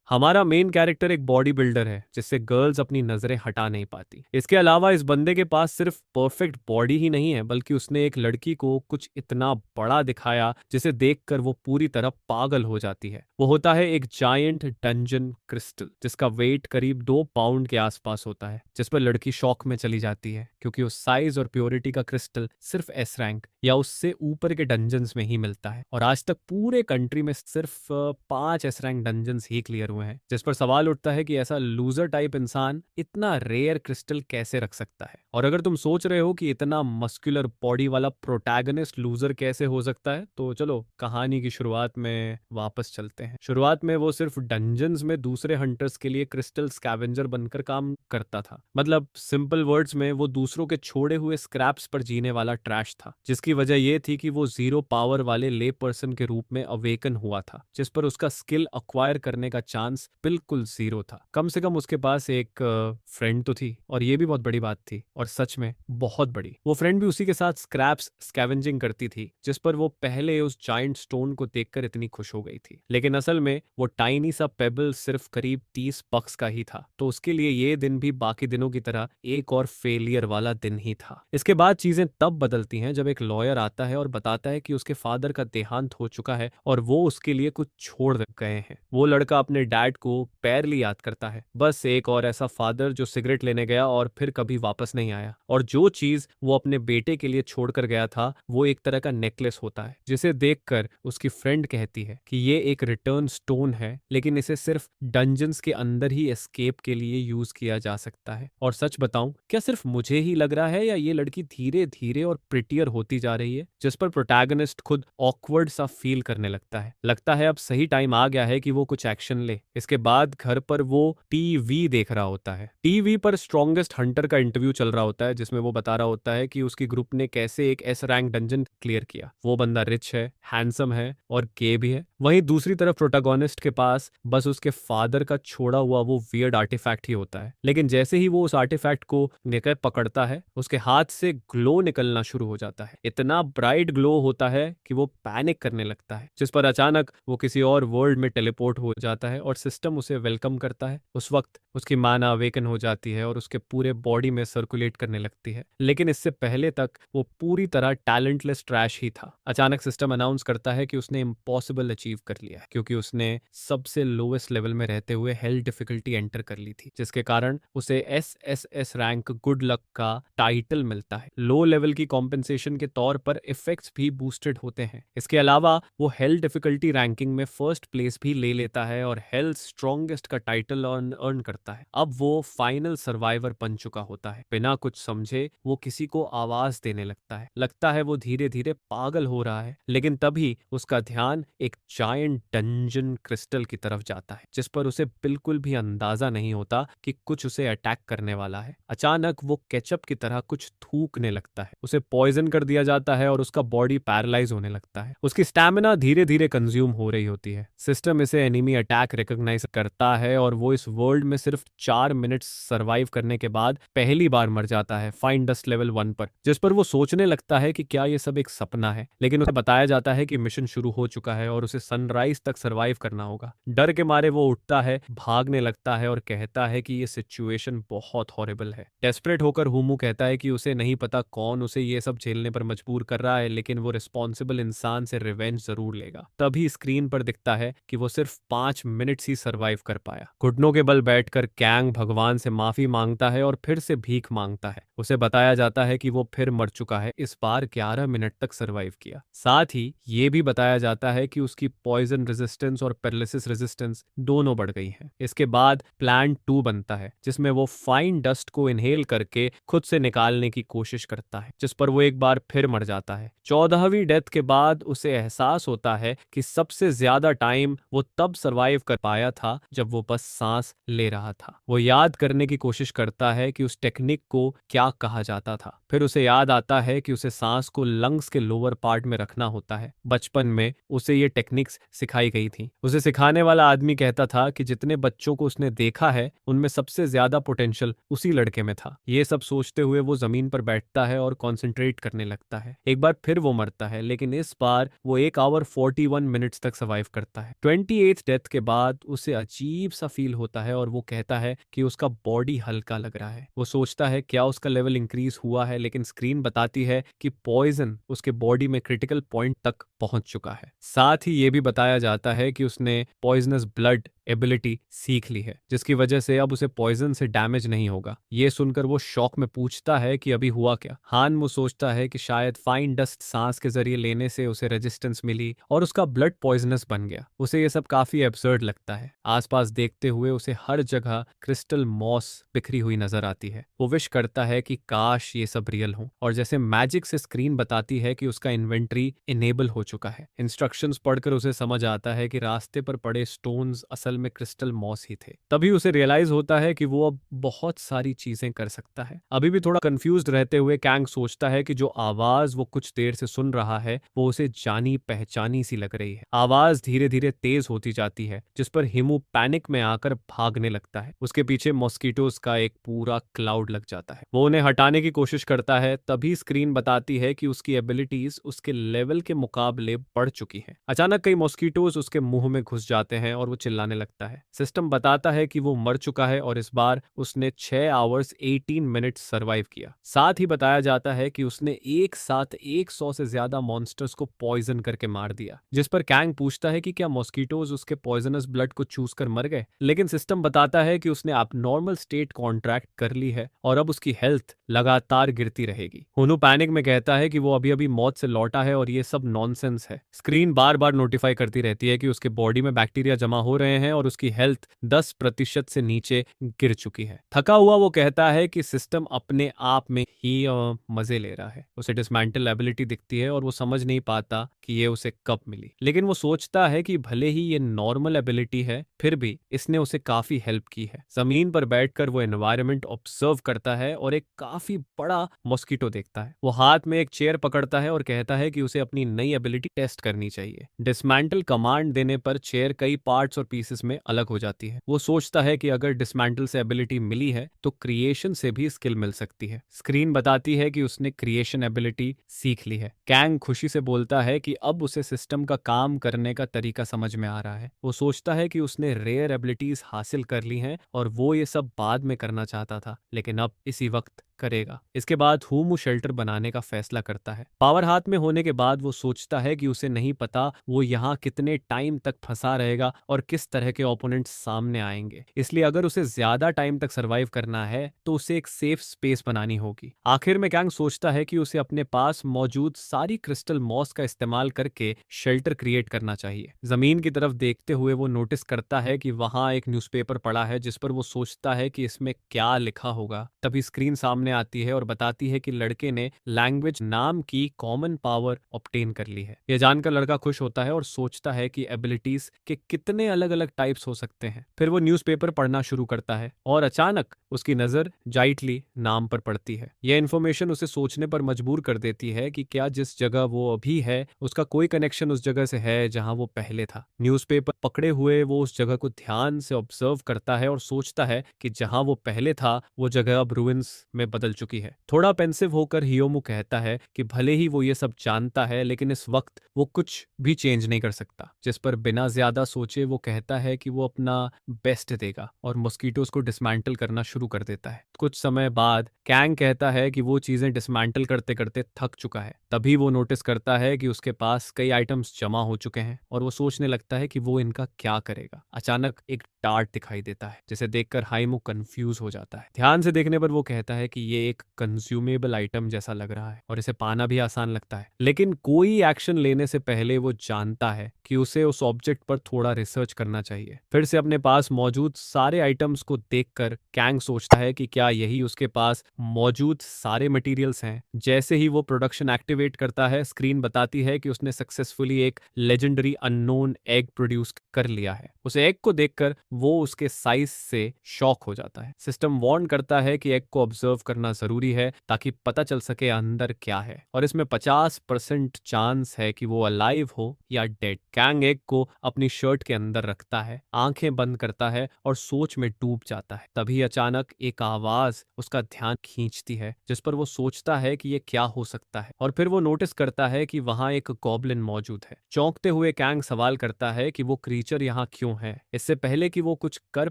हमारा main character एक body builder है जिससे गर्ल्स अपनी नजरें हटा नहीं पाती। इसके अलावा इस बंदे के पास सिर्फ परफेक्ट बॉडी ही नहीं है, बल्कि उसने एक लड़की को कुछ इतना बड़ा दिखाया जिसे देखकर वो पूरी तरह पागल हो जाती है। वो होता है एक जायंट डंजन क्रिस्टल जिसका वेट करीब 2 पाउंड के आसपास होता है, जिस पर लड़की शॉक में चली जाती है क्योंकि उस साइज और प्योरिटी का क्रिस्टल सिर्फ एस रैंक या उससे ऊपर के डंजन्स में ही मिलता है। और आज तक पूरे कंट्री में सिर्फ 5 एस रैंक डंजन्स ही क्लियर हुए हैं, जिस पर सवाल उठता है कि ऐसा लूजर टाइप इंसान इतना रेयर क्रिस्टल कैसे रख सकता है। और अगर तुम सोच रहे हो कि इतना मस्कुलर बॉडी वाला प्रोटैगनिस्ट लूजर कैसे हो सकता है, तो चलो कहानी की शुरुआत में वापस चलते हैं। शुरुआत में वो सिर्फ डंजन्स में दूसरे हंटर्स के लिए क्रिस्टल स्कैवेंजर बनकर काम करता था। मतलब सिंपल वर्ड्स में वो दूसरों के छोड़े हुए स्क्रैप्स पर जीने वाला ट्रैश था, जिसकी वजह ये थी कि वो जीरो पावर वाले ले पर्सन के रूप में अवेकन हुआ था, जिस पर उसका स्किल अक्वायर करने का चांस बिल्कुल जीरो था। कम से कम उसके पास एक फ्रेंड तो थी, और ये भी बहुत बड़ी बात थी, और सच में बहुत बड़ी। वो फ्रेंड भी उसी के साथ स्क्रैप्स स्कैवेंजिंग करती थी, जिस पर वो पहले उस जायंट स्टोन को देखकर इतनी खुश हो गई थी। लेकिन असल में वो टाइनी सा पेबल सिर्फ करीब 30 बक्स का ही था, तो उसके लिए ये दिन भी बाकी दिनों की तरह एक और फेलियर वाला दिन ही था। इसके बाद चीजें तब बदलती हैं जब एक लॉयर आता है और बताता है कि उसके फादर का देहांत हो चुका है और वो उसके लिए कुछ छोड़ गए हैं। वो लड़का अपने डैड को पैरली याद करता है, बस एक और ऐसा फादर जो सिगरेट लेने गया और फिर कभी वापस नहीं आया। और जो चीज वो अपने बेटे के लिए छोड़कर गया था वो एक तरह का नेकलेस होता है, जिसे देखकर उसकी फ्रेंड कहती है कि ये एक रिटर्न स्टोन है, लेकिन इसे सिर्फ डंजन्स के अंदर ही एस्केप के लिए यूज किया जा सकता है। और सच बताऊं, क्या सिर्फ मुझे ही लग रहा है या ये लड़की धीरे धीरे और प्रिटियर होती जा रही है, जिस पर प्रोटैगनिस्ट खुद ऑकवर्ड सा फील करने लगता है अब सही टाइम आ गया है कि वो कुछ एक्शन ले। इसके बाद घर पर वो टीवी देख रहा होता है। टीवी पर स्ट्रॉन्गेस्ट हंटर का इंटरव्यू चल रहा होता है, जिसमें वो बता रहा होता है कि उसकी ग्रुप ने कैसे एक एस रैंक डंजन क्लियर किया। वो बंदा रिच है, हैंडसम है और गे भी है। वहीं दूसरी तरफ प्रोटैगनिस्ट के पास बस उसके फादर का छोड़ा हुआ वो वियर्ड आर्टिफैक्ट ही होता है। लेकिन जैसे ही वो उस आर्टिफैक्ट को निकल पकड़ता है, उसके हाथ से ग्लो निकलना शुरू हो जाता है। इतना ब्राइट ग्लो होता है कि वो पैनिक करने लगता है, जिस पर अचानक वो किसी और वर्ल्ड में टेलीपोर्ट हो जाता है और सिस्टम उसे वेलकम करता है। उस वक्त उसकी माना अवेकन हो जाती है और उसके पूरे बॉडी में सर्कुलेट करने लगती है। लेकिन इससे पहले तक वो पूरी तरह टैलेंटलेस ट्रैश ही था। अचानक सिस्टम अनाउंस करता है कि उसने इम्पॉसिबल अचीव कर लिया है, क्योंकि उसने सबसे लोवेस्ट लेवल में रहते हुए हेल डिफिकल्टी एंटर कर ली थी, जिसके कारण उसे एस रैंक गुड लक का टाइटल मिलता है। लो लेवल की कॉम्पेंसेशन के तौर पर इफेक्ट्स भी बूस्टेड होते हैं। इसके अलावा वो हेल डिफिकल्टी रैंकिंग में फर्स्ट प्लेस भी ले लेता है और हेल स्ट्रॉन्गेस्ट का टाइटल अर्न करता है। अब वो फाइनल सर्वाइवर बन चुका होता है। बिना कुछ समझे वो किसी को आवाज देने लगता है वो धीरे धीरे पागल हो रहा है। लेकिन तभी उसका ध्यान एक जायंट डंजन क्रिस्टल की तरफ जाता है, जिस पर उसे बिल्कुल भी अंदाजा नहीं होता कि कुछ उसे अटैक करने वाला है। अचानक वो केचप की तरह कुछ थूकने लगता है, उसे पॉइजन कर दिया जाता है और उसका बॉडी पैरालाइज होने लगता है। उसकी स्टैमिना धीरे धीरे कंज्यूम हो रही होती है। सिस्टम इसे एनिमी अटैक रिकॉग्नाइज करता है और वो इस वर्ल्ड में सिर्फ 4 मिनट सर्वाइव करने के बाद पहली बार मर जाता है फाइन डस्ट लेवल 1 पर, जिस पर वो सोचने लगता है कि क्या ये सब एक सपना है। लेकिन उसे बताया जाता है कि मिशन शुरू हो चुका है और उसे सनराइज तक सर्वाइव करना होगा। डर के मारे वो उठता है, भागने लगता है और कहता है कि ये सिचुएशन बहुत हॉरिबल है। डेस्परेट होकर हुमू कहता है कि उसे नहीं पता कौन उसे ये सब झेलने पर मजबूर कर रहा है, लेकिन वो रिस्पॉन्सिबल इंसान से रिवेंज जरूर लेगा। तभी स्क्रीन पर दिखता है कि वो सिर्फ 5 मिनट्स ही सर्वाइव कर पाया। घुटनों के बल बैठकर कैंग भगवान से माफी मांगता है और फिर से भीख मांगता है। उसे बताया जाता है कि वो फिर मर चुका है, इस बार 11 मिनट तक सर्वाइव किया। साथ ही ये भी बताया जाता है कि उसकी पॉइजन रेजिस्टेंस और पैरालिसिस रेजिस्टेंस दोनों बढ़ गई हैं। इसके बाद प्लान 2 बनता है, जिसमें वो फाइन डस्ट को इनहेल करके खुद से निकालने की कोशिश करता है, जिस पर वो एक बार फिर मर जाता है। 14वीं डेथ के बाद उसे एहसास होता है कि सबसे ज्यादा टाइम वो तब सर्वाइव कर पाया था जब वो बस सांस ले रहा था। वो याद करने की कोशिश करता है कि उस टेक्निक को क्या कहा जाता था। फिर उसे याद आता है कि उसे सांस को लंग्स के लोअर पार्ट में रखना होता है। बचपन में उसे ये टेक्निक्स सिखाई गई थी। उसे सिखाने वाला आदमी कहता था कि जितने बच्चों को उसने देखा है उनमें सबसे ज्यादा पोटेंशियल उसी लड़के में था। ये सब सोचते हुए वो जमीन पर बैठता है और कॉन्सेंट्रेट करने लगता है। एक बार फिर वो मरता है, लेकिन इस बार वो 1 आवर 41 मिनट्स तक सर्वाइव करता है। 28th डेथ के बाद बाद उसे अजीब सा फील होता है और वो कहता है कि उसका बॉडी हल्का लग रहा है। वो सोचता है क्या उसका लेवल इंक्रीज हुआ है, लेकिन स्क्रीन बताती है कि पॉइजन उसके बॉडी में क्रिटिकल पॉइंट तक पहुंच चुका है। साथ ही ये भी बताया जाता है कि उसने पॉइजनस ब्लड एबिलिटी सीख ली है, जिसकी वजह से अब उसे पॉइजन से डैमेज नहीं होगा। ये सुनकर वो शॉक में पूछता है कि अभी हुआ क्या। हान वो सोचता है कि शायद फाइन डस्ट सांस के जरिए लेने से उसे रेजिस्टेंस मिली और उसका ब्लड पॉइजनस बन गया। उसे ये सब काफी एब्सर्ड लगता है। आसपास देखते हुए उसे हर जगह क्रिस्टल मॉस बिखरी हुई नजर आती है। वो विश करता है कि काश ये सब रियल हो, और जैसे मैजिक से स्क्रीन बताती है कि उसका इन्वेंट्री इनेबल हो चुका है। इंस्ट्रक्शंस पढ़कर उसे समझ आता है कि रास्ते पर पड़े स्टोन्स असल में क्रिस्टल मॉस ही थे। तभी उसे रियलाइज होता है कि वो अब बहुत सारी चीजें कर सकता है। अभी भी थोड़ा कंफ्यूज्ड रहते हुए कैंग सोचता है कि जो आवाज वो कुछ देर से सुन रहा है वो उसे जानी पहचानी सी लग रही है। आवाज धीरे धीरे तेज होती जाती है, जिस पर हिमू पैनिक में आकर भागने लगता है। उसके पीछे मॉस्किटोज का एक पूरा क्लाउड लग जाता है। वो उन्हें हटाने की कोशिश करता है, तभी स्क्रीन बताती है कि उसकी एबिलिटीज उसके लेवल के मुकाबले बढ़ चुकी हैं। अचानक कई मॉस्किटोज उसके मुंह में घुस जाते हैं और वो चिल्लाने लगता है। सिस्टम बताता है कि वो मर चुका है और इस बार उसने 6 आवर्स 18 मिनट सर्वाइव किया। साथ ही बताया जाता है कि उसने एक साथ 100 से ज्यादा मॉन्स्टर्स को पॉइजन करके मार दिया, जिस पर कैंग पूछता है कि क्या मॉस्किटोज उसके पॉइजनस ब्लड को चूस कर मर गए। लेकिन सिस्टम बताता है कि उसने एबनॉर्मल स्टेट कॉन्ट्रैक्ट कर ली है और अब उसकी हेल्थ लगातार गिरती रहेगी। हुनु पैनिक में कहता है कि वो अभी अभी मौत से लौटा है और ये सब नॉनसेंस है। स्क्रीन बार बार नोटिफाई करती रहती है कि उसके बॉडी में बैक्टीरिया जमा हो रहे हैं और उसकी हेल्थ 10% से नीचे गिर चुकी है। थका हुआ वो कहता है कि सिस्टम अपने आप में ही मजे ले रहा है। उसे डिसमेंटल एबिलिटी दिखती है और वो समझ नहीं पाता कि ये उसे कब मिली। लेकिन वो सोचता है कि भले ही ये नॉर्मल एबिलिटी है, फिर भी इसने उसे काफी हेल्प की है। जमीन पर बैठकर वो एनवायरनमेंट ऑब्जर्व करता है और एक काफी बड़ा मॉस्किटो देखता है। वो हाथ में एक चेयर पकड़ता है और कहता है कि उसे अपनी नई एबिलिटी टेस्ट करनी चाहिए। डिसमेंटल कमांड देने पर चेयर कई पार्ट्स और पीसेस में अलग हो जाती है। वो सोचता है कि अगर डिसमेंटल से एबिलिटी मिली है तो क्रिएशन से भी स्किल मिल सकती है। स्क्रीन बताती है कि उसने क्रिएशन एबिलिटी सीख ली है। कैंग खुशी से बोलता है कि अब उसे सिस्टम का काम करने का तरीका समझ में आ रहा है। वो सोचता है कि उसने रेयर एबिलिटीज हासिल कर ली हैं और वो ये सब बाद में करना चाहता था, लेकिन अब इसी वक्त करेगा। इसके बाद हुमू शेल्टर बनाने का फैसला करता है। पावर हाथ में होने के बाद वो सोचता है कि उसे नहीं पता वो यहाँ कितने टाइम तक फंसा रहेगा और किस तरह के ओपोनेंट्स सामने आएंगे। इसलिए अगर उसे ज्यादा टाइम तक सरवाइव करना है तो उसे एक सेफ स्पेस बनानी होगी। आखिर में कैंग सोचता है कि उसे अपने पास मौजूद सारी क्रिस्टल मॉस का इस्तेमाल करके शेल्टर क्रिएट करना चाहिए। जमीन की तरफ देखते हुए वो नोटिस करता है कि वहां एक न्यूज़पेपर पड़ा है, जिस पर वो सोचता है कि इसमें क्या लिखा होगा। तभी स्क्रीन सामने आती है और बताती है कि लड़के ने लैंग्वेज नाम की कॉमन पावर ऑब्टेन कर ली है। यह जानकर लड़का खुश होता है और सोचता है कि एबिलिटीज के कितने अलग अलग टाइप्स हो सकते हैं। फिर वो न्यूज़पेपर पढ़ना शुरू करता है और अचानक उसकी नजर जाइटली नाम पर पड़ती है। यह इन्फॉर्मेशन उसे सोचने पर मजबूर कर देती है कि क्या जिस जगह वो अभी है उसका कोई कनेक्शन उस जगह से है जहां वो पहले था। न्यूज़पेपर पकड़े हुए वो उस जगह को ध्यान से ऑब्जर्व करता है और सोचता है कि जहां वो पहले था वो जगह अब रुइंस में बदल चुकी है। थोड़ा पेंसिव होकर हियोमू कहता है कि भले ही वो ये सब जानता है, लेकिन इस वक्त वो कुछ भी चेंज नहीं कर सकता। जिस पर बिना ज्यादा सोचे वो कहता है कि वो अपना बेस्ट देगा और मॉस्किटोज को डिसमेंटल करना शुरू कर देता है। कुछ समय बाद कैंग कहता है कि वो चीजें डिसमेंटल करते करते थक चुका है। तभी वो नोटिस करता है कि उसके पास कई आइटम्स जमा हो चुके हैं और वो सोचने लगता है कि वो इनका क्या करेगा। अचानक एक डार्ट दिखाई देता है, जिसे देखकर हाइमू कंफ्यूज हो जाता है। ध्यान से देखने पर वो कहता है कि ये एक कंज्यूमेबल आइटम जैसा लग रहा है और इसे पाना भी आसान लगता है। लेकिन कोई एक्शन लेने से पहले वो जानता है कि उसे उस ऑब्जेक्ट पर थोड़ा रिसर्च करना चाहिए। फिर से अपने पास मौजूद सारे आइटम्स को देखकर कैंग सोचता है कि क्या यही उसके पास मौजूद सारे मटेरियल्स हैं। जैसे ही वो प्रोडक्शन एक्टिवेट करता है, स्क्रीन बताती है कि उसने सक्सेसफुली एक लेजेंडरी अननोन एग प्रोड्यूस कर लिया है। उस एग को देखकर वो उसके साइज से शॉक हो जाता है। सिस्टम वार्न करता है कि एग को ऑब्जर्व करना जरूरी है ताकि पता चल सके अंदर क्या है, और इसमें 50% चांस है कि वो अलाइव हो या डेड। कैंग एग को अपनी शर्ट के अंदर रखता है, आंखें बंद करता है और सोच में डूब जाता है। तभी अचानक एक आवाज उसका ध्यान खींचती है, जिस पर वो सोचता है कि ये क्या हो सकता है, और फिर वो नोटिस करता है कि वहां एक गॉब्लिन मौजूद है। चौंकते हुए कैंग सवाल करता है कि वो क्रीचर यहाँ क्यों है। इससे पहले कि वो कुछ कर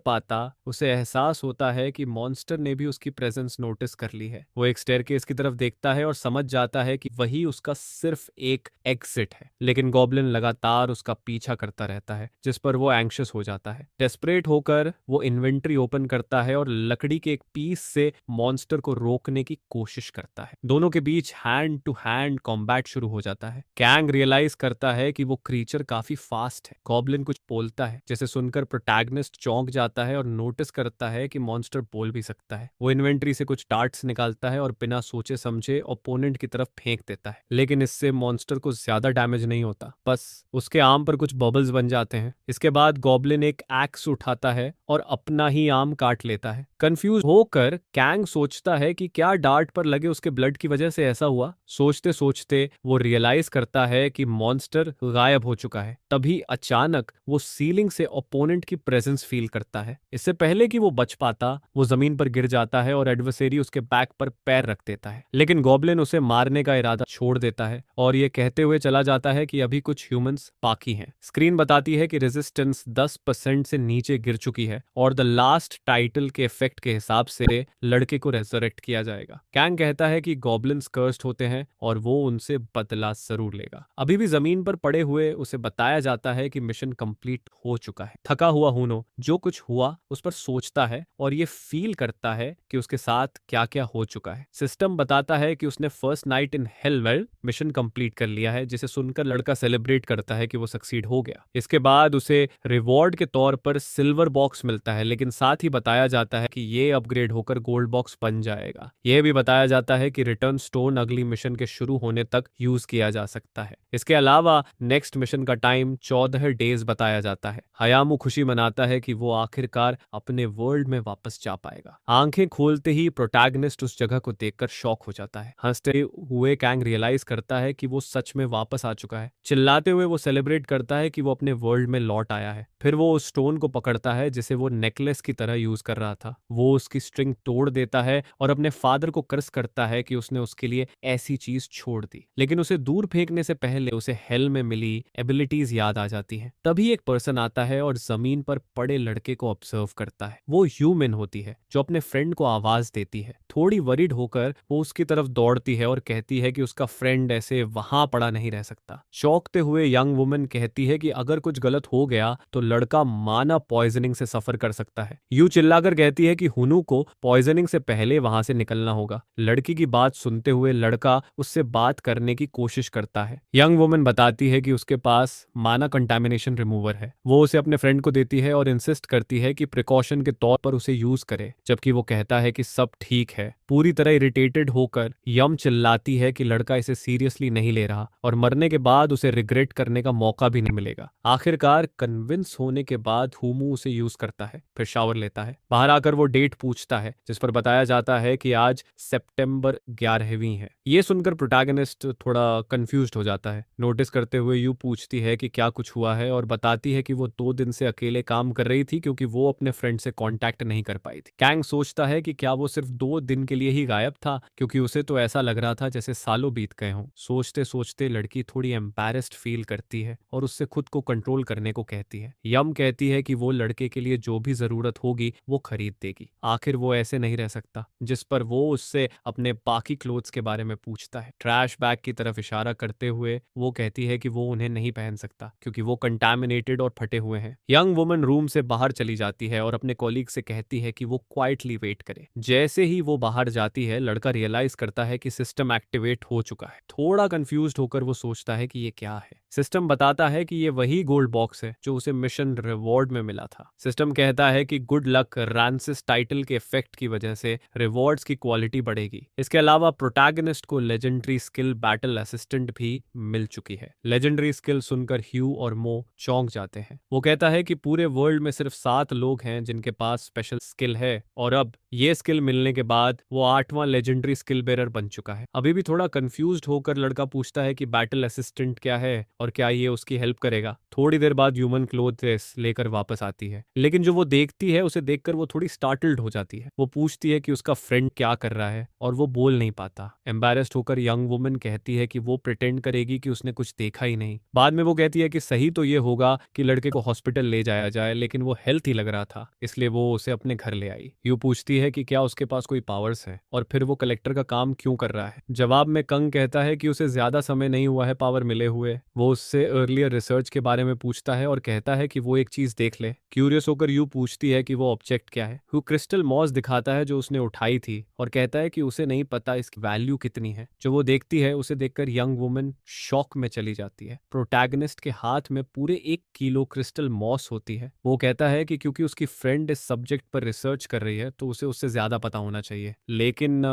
पाता, उसे एहसास होता है कि मॉन्स्टर ने भी उसकी प्रेजेंस नोटिस कर ली है। वो एक स्टेयरकेस की तरफ देखता है और समझ जाता है कि वही उसका सिर्फ एक एग्जिट है, लेकिन गॉब्लिन लगातार उसका पीछा करता रहता है, जिस पर वो एंग्शियस हो जाता है। डेस्परेट होकर वो इन्वेंट्री ओपन करता है और लकड़ी के एक पीस से मॉन्स्टर को रोकने की कोशिश करता है। दोनों के बीच हैंड टू हैंड कॉम्बैट शुरू हो जाता है। कैंग रियलाइज करता है कि वो क्रीचर काफी फास्ट है। गॉब्लिन कुछ बोलता है, जिसे सुनकर प्रोटैगनिस्ट चौंक जाता है और नोटिस करता है कि मॉन्स्टर बोल भी सकता है। वो इन्वेंट्री से कुछ डार्ट्स निकालता है और बिना सोचे समझे ओपोनेंट की तरफ फेंक देता है, लेकिन इससे मॉन्स्टर को ज्यादा डैमेज नहीं होता, बस उसके आर्म पर कुछ बबल्स बन जाते हैं। इसके बाद गॉब्लिन एक एक्स उठाता है और अपना ही आर्म काट लेता है। कंफ्यूज होकर कैंग सोचता है कि क्या डार्ट पर लगे उसके ब्लड की वजह से ऐसा हुआ। सोचते सोचते वो रियलाइज करता है कि मॉन्स्टर गायब हो चुका है। तभी अचानक वो सीलिंग से ओपोनेंट की प्रेजेंस फील करता है। इससे पहले कि वो बच पाता, वो जमीन पर गिर जाता है और एडवर्सेरी उसके बैक पर पैर रख देता है, लेकिन गॉब्लिन उसे मारने का इरादा छोड़ देता है और ये कहते हुए चला जाता है कि अभी कुछ ह्यूमंस बाकी हैं। स्क्रीन बताती है कि रेजिस्टेंस 10% से नीचे गिर चुकी है और द लास्ट टाइटल के इफेक्ट के हिसाब से लड़के को रेजरेक्ट किया जाएगा। कैंग कहता है कि गॉब्लिन्स कर्स्ड होते हैं और वो उनसे बदला जरूर लेगा। अभी भी जमीन पर पड़े हुए उसे बताया जाता है कि मिशन कंप्लीट हो चुका है। थका हुआ हूनो जो कुछ हुआ उस पर सोचता है और ये फील करता है कि उसके साथ क्या क्या हो चुका है। सिस्टम बताता है कि उसने फर्स्ट नाइट इन हेलवेल मिशन कंप्लीट कर लिया है, जिसे सुनकर लड़का सेलिब्रेट करता है कि वो सक्सीड हो गया। इसके बाद उसे रिवॉर्ड के तौर पर सिल्वर बॉक्स मिलता है, लेकिन साथ ही बताया जाता है कि ये अपग्रेड होकर गोल्ड बॉक्स बन जाएगा। यह भी बताया जाता है कि रिटर्न स्टोन अगली मिशन के शुरू होने तक यूज किया जा सकता है। इसके अलावा नेक्स्ट मिशन का टाइम 14 डेज बताया जाता है। हयामू खुशी मनाता है कि वो आखिरकार अपने वर्ल्ड में वापस जा पाएगा। आंखें खोलते ही प्रोटैगनिस्ट उस जगह को देखकर शॉक हो जाता है। हंसते हुए कैंग रियलाइज करता है कि वो सच में वापस आ चुका है। चिल्लाते हुए वो सेलिब्रेट करता है कि वो अपने वर्ल्ड में लौट आया है। फिर वो उस स्टोन को पकड़ता है जिसे वो नेकलेस की तरह यूज कर रहा था। वो उसकी स्ट्रिंग तोड़ देता है और अपने फादर को कर्स करता है कि उसने उसके लिए ऐसी चीज छोड़ दी, लेकिन उसे दूर फेंकने से पहले उसे हेल में मिली एबिलिटीज याद आ जाती हैं। तभी एक पर्सन आता है और जमीन पर पड़े लड़के को ऑब्जर्व करता है। वो ह्यूमन होती है जो अपने फ्रेंड को आवाज देती है। थोड़ी वरीड होकर वो उसकी तरफ दौड़ती है और कहती है कि उसका फ्रेंड ऐसे वहां पड़ा नहीं रह सकता। चौंकते हुए यंग वुमन कहती है कि अगर कुछ गलत हो गया तो लड़का माना पॉइजनिंग से सफर कर सकता है। यू चिल्लाकर कहती है कि हुनू को पॉइजनिंग से पहले वहां से निकलना होगा। लड़की की बात सुनते हुए लड़का उससे बात करने की कोशिश करता है। यंग वुमन बताती है कि उसके पास माना कंटामिनेशन रिमूवर है। वो उसे अपने फ्रेंड को देती है और इंसिस्ट करती है कि प्रिकॉशन के तौर पर उसे यूज करे, जबकि वो कहता है कि सब ठीक है। पूरी तरह इरिटेटेड होकर यम चिल्लाती है कि लड़का इसे सीरियसली नहीं ले रहा और मरने के बाद उसे रिग्रेट करने का मौका भी नहीं मिलेगा। आखिरकार कन्विंस होने के बाद हुमू उसे यूज करता है, फिर शावर लेता है। बाहर आकर वो डेट पूछता है, जिस पर बताया जाता है कि आज सितंबर 11वीं है। ये सुनकर प्रोटैगनिस्ट थोड़ा कंफ्यूज्ड हो जाता है। नोटिस करते हुए यू पूछती है कि क्या कुछ हुआ है और बताती है कि वो 2 दिन से अकेले काम कर रही थी क्योंकि वो अपने फ्रेंड से कांटेक्ट नहीं कर पाई थी। कैंग सोचता है कि क्या वो सिर्फ 2 दिन के लिए ही गायब था, क्योंकि उसे तो ऐसा लग रहा था जैसे सालों बीत गए हों। सोचते सोचते लड़की थोड़ी एम्बैरेस्ड फील करती है और उससे खुद को कंट्रोल करने को कहती है। यम कहती है कि वो लड़के के लिए जो भी जरूरत होगी वो खरीद देगी, आखिर वो ऐसे नहीं रह सकता। जिस पर वो उससे अपने बाकी क्लोथ्स के बारे में पूछता है। ट्रैश बैग की तरफ इशारा करते हुए वो कहती है कि वो उन्हें नहीं पहन सकता क्योंकि वो कंटामिनेटेड और फटे हुए हैं। यंग वुमन रूम से बाहर चली जाती है और अपने कॉलीग से कहती है कि वो क्वाइटली वेट करे। जैसे ही वो बाहर जाती है, लड़का रियलाइज करता है कि सिस्टम एक्टिवेट हो चुका है। थोड़ा कंफ्यूज्ड होकर वो सोचता है कि ये क्या है। सिस्टम बताता है कि ये वही गोल्ड बॉक्स है जो उसे मिशन रिवॉर्ड में मिला था। सिस्टम कहता है कि गुड लक रांसिस टाइटल के इफेक्ट की वजह से रिवॉर्ड्स की क्वालिटी बढ़ेगी। इसके अलावा प्रोटैगनिस्ट को लेजेंडरी स्किल बैटल असिस्टेंट भी मिल चुकी है। लेजेंडरी स्किल सुनकर ह्यू और मो चौंक जाते हैं। वो कहता है कि पूरे वर्ल्ड में सिर्फ 7 लोग हैं जिनके पास स्पेशल स्किल है, और अब ये स्किल मिलने के बाद वो 8वां लेजेंडरी स्किल बेरर बन चुका है। अभी भी थोड़ा कंफ्यूज्ड होकर लड़का पूछता है कि बैटल असिस्टेंट क्या है और क्या ये उसकी हेल्प करेगा। थोड़ी देर बाद ह्यूमन क्लोथ्स लेकर वापस आती है, लेकिन जो वो देखती है उसे देखकर वो थोड़ी स्टार्टल्ड हो जाती है। वो पूछती है कि उसका फ्रेंड क्या कर रहा है और वो बोल नहीं पाता। एम्बैरेस्ड होकर यंग वुमन कहती है कि वो प्रिटेंड करेगी कि उसने कुछ देखा ही नहीं। बाद में वो कहती है कि सही तो ये होगा कि लड़के को हॉस्पिटल ले जाया जाए, लेकिन वो हेल्थ ही लग रहा था, इसलिए वो उसे अपने घर ले आई। यू पूछती है कि क्या उसके पास कोई पावर्स है और फिर वो कलेक्टर का काम क्यों कर रहा है। जवाब में कंग कहता है कि उसे ज्यादा समय नहीं हुआ है पावर मिले हुए। वो उससे अर्लियर रिसर्च के बारे में पूछता है और कहता है कि वो एक चीज देख ले। क्यूरियस होकर यू पूछती है कि वो ऑब्जेक्ट क्या है। वो क्रिस्टल मॉस दिखाता है जो उसने उठाई थी और कहता है कि उसे नहीं पता इसकी वैल्यू कितनी है। जो वो देखती है उसे देखकर यंग वुमन शॉक में चली जाती है। प्रोटैगनिस्ट के हाथ में पूरे 1 किलो क्रिस्टल मॉस होती है। वो कहता है कि क्योंकि उसकी फ्रेंड इस सब्जेक्ट पर रिसर्च कर रही है तो उसे उससे ज्यादा पता होना चाहिए, लेकिन